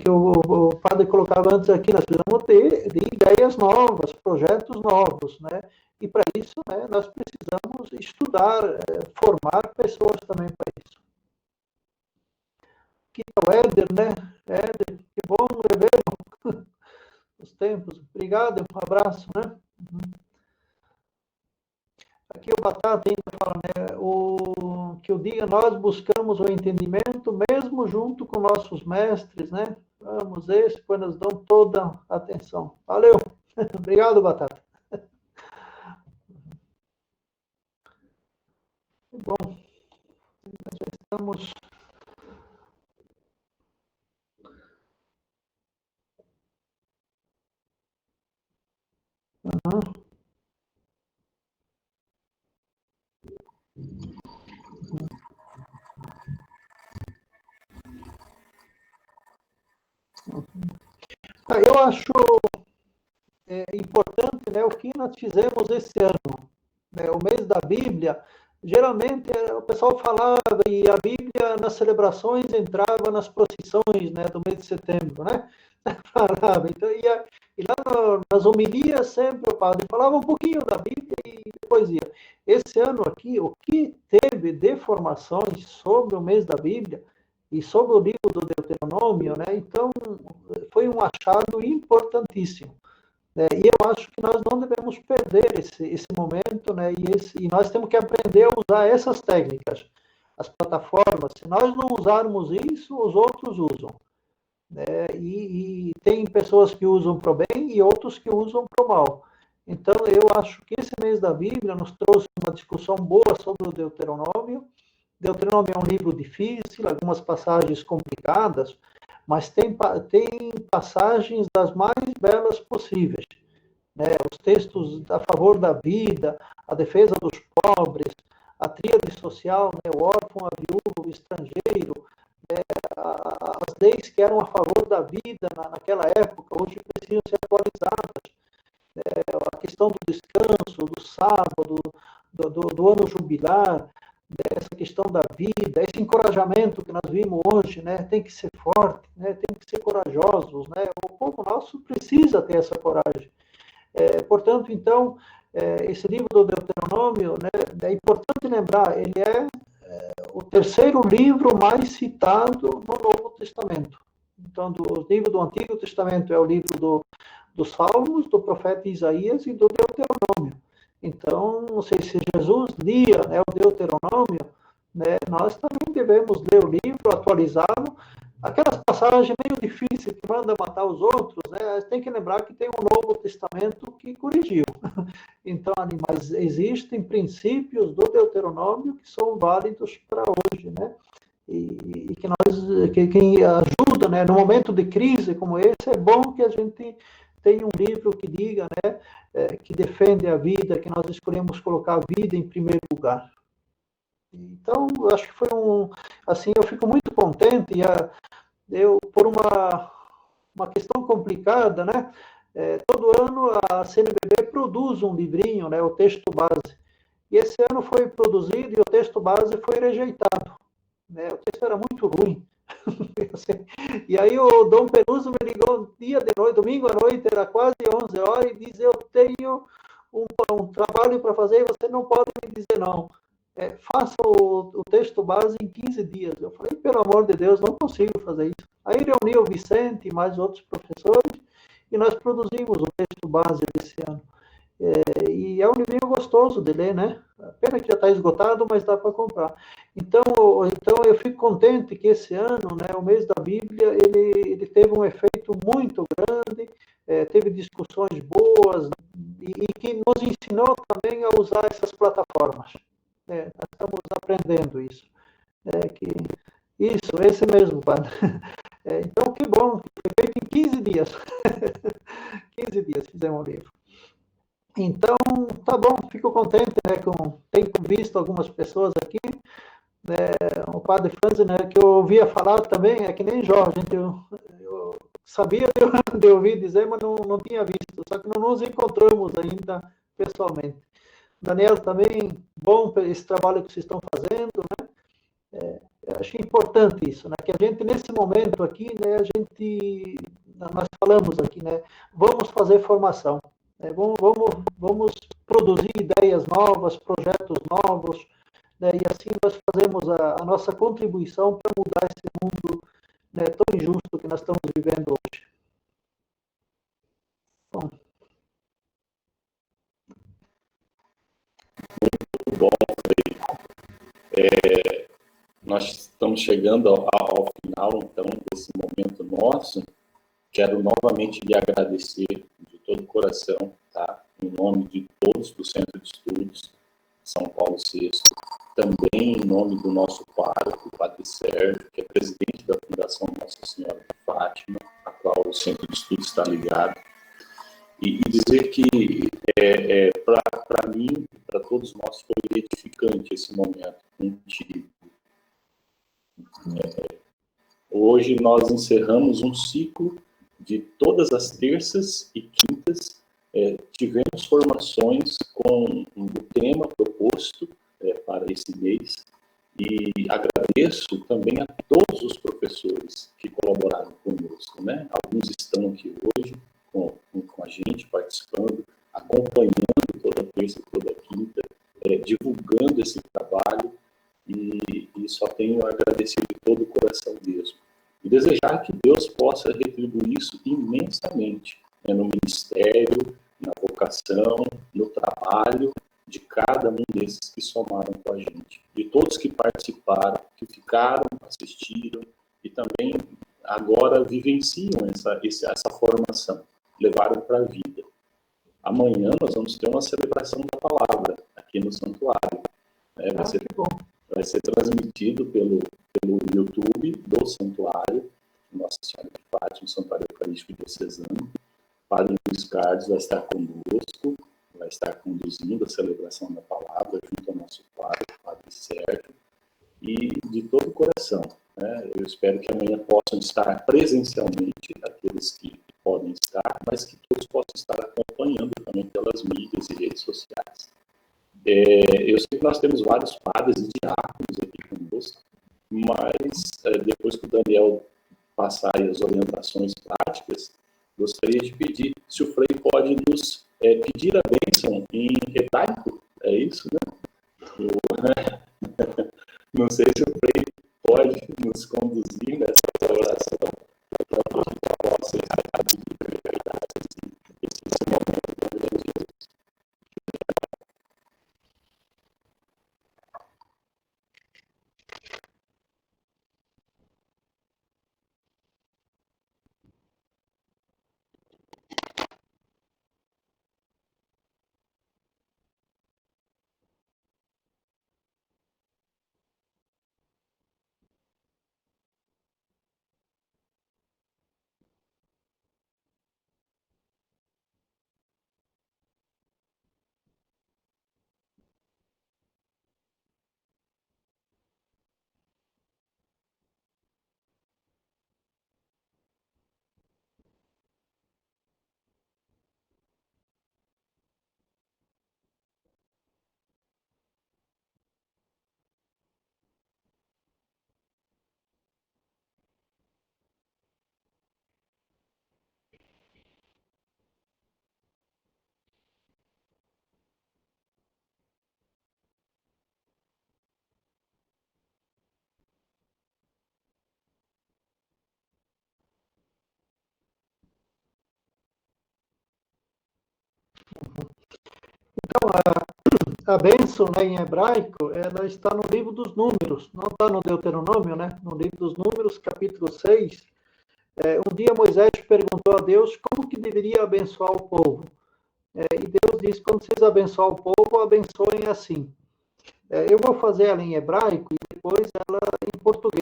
o padre colocava antes aqui, nós precisamos ter de ideias novas, projetos novos, né? E para isso, né, nós precisamos estudar, formar pessoas também para isso. Aqui é o Éder, né? Éder, que bom revê-lo nos tempos. Obrigado, um abraço, né? Aqui o Batata ainda fala, né, que o dia nós buscamos o entendimento mesmo junto com nossos mestres, né? Vamos, pois nos dão toda a atenção. Valeu! Obrigado, Batata. Bom, já estamos... Eu acho importante, né, o que nós fizemos esse ano. Né, o mês da Bíblia, geralmente o pessoal falava e a Bíblia nas celebrações entrava nas procissões, né, do mês de setembro, né? Falava, então, e lá nas homilias sempre o padre falava um pouquinho da Bíblia e depois ia. Esse ano aqui, o que teve de formações sobre o mês da Bíblia e sobre o livro do Deuteronômio, né? Então, foi um achado importantíssimo. E eu acho que nós não devemos perder esse momento, né? E nós temos que aprender a usar essas técnicas, as plataformas. Se nós não usarmos isso, os outros usam. E tem pessoas que usam para o bem e outros que usam para o mal. Então, eu acho que esse mês da Bíblia nos trouxe uma discussão boa sobre o Deuteronômio. Deuteronômio é um livro difícil, algumas passagens complicadas, mas tem passagens das mais belas possíveis. Né? Os textos a favor da vida, a defesa dos pobres, a tríade social, né? O órfão, a viúva, o estrangeiro, as leis que eram a favor da vida naquela época, hoje precisam ser atualizadas. A questão do descanso, do sábado, do ano jubilar, essa questão da vida, esse encorajamento que nós vimos hoje, né? Tem que ser forte, né? Tem que ser corajosos, né? O povo nosso precisa ter essa coragem. Portanto, então, esse livro do Deuteronômio, né, é importante lembrar, ele é o terceiro livro mais citado no Novo Testamento. Então, o livro do Antigo Testamento é o livro dos Salmos, do profeta Isaías e do Deuteronômio. Então, não sei se Jesus lia, né, o Deuteronômio, né, nós também devemos ler o livro, atualizá-lo. Aquelas passagens meio difíceis que manda matar os outros, né, tem que lembrar que tem um Novo Testamento que corrigiu. Então, mas existem princípios do Deuteronômio que são válidos para hoje, né? E que ajuda, né? No momento de crise como esse, é bom que a gente tenha um livro que diga, né? Que defende a vida, que nós escolhemos colocar a vida em primeiro lugar. Então, eu acho que foi assim, eu fico muito contente, eu, por uma questão complicada, né? Todo ano a CNBB produz um livrinho, né? O texto base. E esse ano foi produzido e o texto base foi rejeitado, né? O texto era muito ruim. E aí o Dom Peruso me ligou um dia de noite, domingo à noite, era quase 11 horas, e disse: eu tenho um trabalho para fazer e você não pode me dizer não. Faça o texto base em 15 dias. Eu falei: pelo amor de Deus, não consigo fazer isso. Aí reuni o Vicente e mais outros professores e nós produzimos o texto base desse ano. E é um livrinho gostoso de ler, né? Pena que já está esgotado, mas dá para comprar. Então eu fico contente que esse ano, né, o mês da Bíblia, ele teve um efeito muito grande, teve discussões boas e que nos ensinou também a usar essas plataformas. Nós estamos aprendendo isso. Esse mesmo, padre. Então, que bom, foi feito em 15 dias. 15 dias fizemos o livro. Então, tá bom, fico contente, né, tenho visto algumas pessoas aqui, o padre Franz, né, que eu ouvia falar também, é que nem Jó, eu sabia de ouvir dizer, mas não tinha visto, só que não nos encontramos ainda pessoalmente. Daniel, também, bom esse trabalho que vocês estão fazendo, né, eu acho importante isso, né, que a gente, nesse momento aqui, né, nós falamos aqui, né, vamos fazer formação. Vamos produzir ideias novas, projetos novos, né, e assim nós fazemos a nossa contribuição para mudar esse mundo, né, tão injusto que nós estamos vivendo hoje. Bom. Muito bom, nós estamos chegando ao final, então, desse momento nosso. Quero novamente lhe agradecer de todo o coração, tá? Em nome de todos do Centro de Estudos São Paulo VI, também em nome do nosso pároco, o Padre Sérgio, que é presidente da Fundação Nossa Senhora de Fátima, a qual o Centro de Estudos está ligado, e dizer que, para mim, para todos nós, foi edificante esse momento contigo. Hoje nós encerramos um ciclo de todas as terças e quintas, tivemos formações com o tema proposto para esse mês, e agradeço também a todos os professores que colaboraram conosco, né? Alguns estão aqui hoje com a gente, participando, acompanhando toda terça e toda quinta, divulgando esse trabalho, e só tenho a agradecer de todo o coração mesmo. E desejar que Deus possa retribuir isso imensamente, né, no ministério, na vocação, no trabalho de cada um desses que somaram com a gente. De todos que participaram, que ficaram, assistiram e também agora vivenciam essa formação, levaram para a vida. Amanhã nós vamos ter uma celebração da palavra aqui no santuário. Vai ser transmitido pelo YouTube do Santuário, Nossa Senhora de Fátima, Santuário Eucarístico Diocesano. Padre Luiz Carlos vai estar conosco, vai estar conduzindo a celebração da palavra junto ao nosso Padre Sérgio, e de todo o coração, né, espero que amanhã possam estar presencialmente, aqueles que podem estar, mas que todos possam estar acompanhando também pelas mídias e redes sociais. Eu sei que nós temos vários padres e diáconos aqui conosco, mas depois que o Daniel passar aí as orientações práticas, gostaria de pedir se o Frei pode nos pedir a bênção em hebraico, é isso, né? Não sei se o Frei pode nos conduzir nessa oração para que possa estar esse momento de Jesus. Então, a bênção, né, em hebraico, ela está no livro dos Números, não está no Deuteronômio, né? No livro dos Números, capítulo 6. Um dia Moisés perguntou a Deus como que deveria abençoar o povo. E Deus disse, quando vocês abençoar o povo, abençoem assim. Eu vou fazer ela em hebraico e depois ela em português.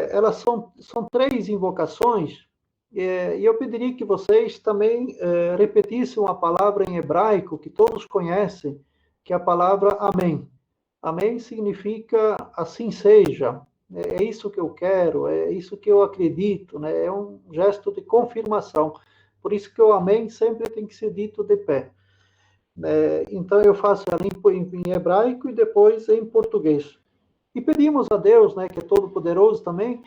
Elas são 3 invocações, e eu pediria que vocês também repetissem uma palavra em hebraico que todos conhecem, que é a palavra amém. Amém significa assim seja, é isso que eu quero, é isso que eu acredito, né? É um gesto de confirmação. Por isso que o amém sempre tem que ser dito de pé. Então eu faço ela em hebraico e depois em português. E pedimos a Deus, né, que é todo-poderoso também,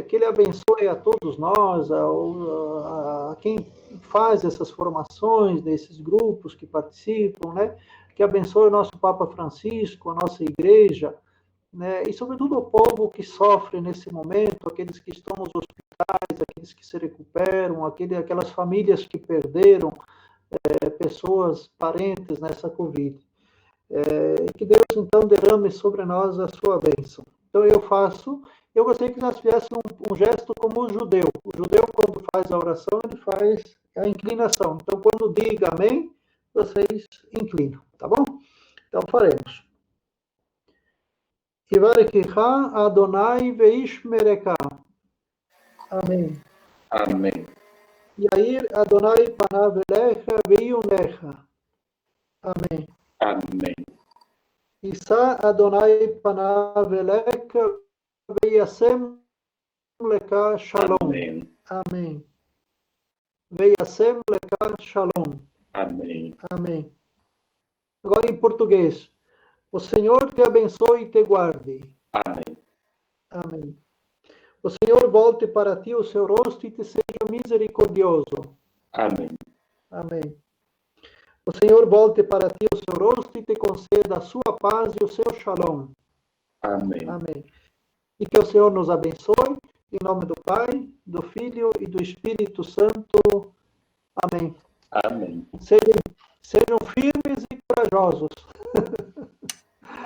que Ele abençoe a todos nós, a quem faz essas formações, desses grupos que participam, né, que abençoe o nosso Papa Francisco, a nossa igreja, né, e sobretudo o povo que sofre nesse momento, aqueles que estão nos hospitais, aqueles que se recuperam, aquelas famílias que perderam pessoas, parentes nessa Covid. Que Deus, então, derrame sobre nós a sua bênção. Então, eu gostaria que nós fizéssemos um gesto como o judeu. O judeu, quando faz a oração, ele faz a inclinação. Então, quando diga amém, vocês inclinam, tá bom? Então, faremos. Yivarekecha Adonai veishmerecha. Amém. Amém. Yair Adonai panav elecha veyunecha. Amém. Amém. Issa Adonai panav elecha veyasem lecha shalom. Amém. Amém. Veyasem lecha shalom. Amém. Amém. Agora em português. O Senhor te abençoe e te guarde. Amém. Amém. O Senhor volte para ti o seu rosto e te seja misericordioso. Amém. Amém. O Senhor volte para ti o seu rosto e te conceda a sua paz e o seu shalom. Amém. Amém. E que o Senhor nos abençoe, em nome do Pai, do Filho e do Espírito Santo. Amém. Amém. Sejam firmes e corajosos.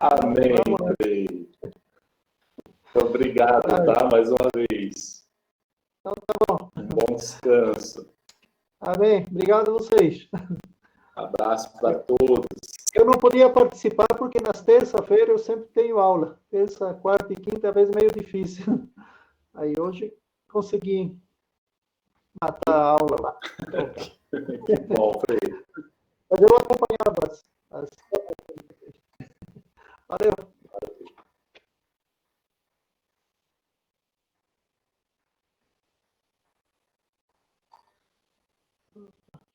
Amém. Amém. Obrigado, tá? Mais uma vez. Então tá bom. Um bom descanso. Amém. Obrigado a vocês. Abraço para todos. Eu não podia participar porque nas terça-feira eu sempre tenho aula. Terça, quarta e quinta, às vezes meio difícil. Aí hoje consegui matar a aula lá. Bom, Frei. Mas eu acompanhava as... Valeu.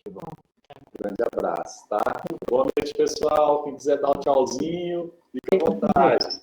Que bom. Grande abraço, tá? Boa noite, pessoal. Quem quiser dar um tchauzinho, fica à vontade.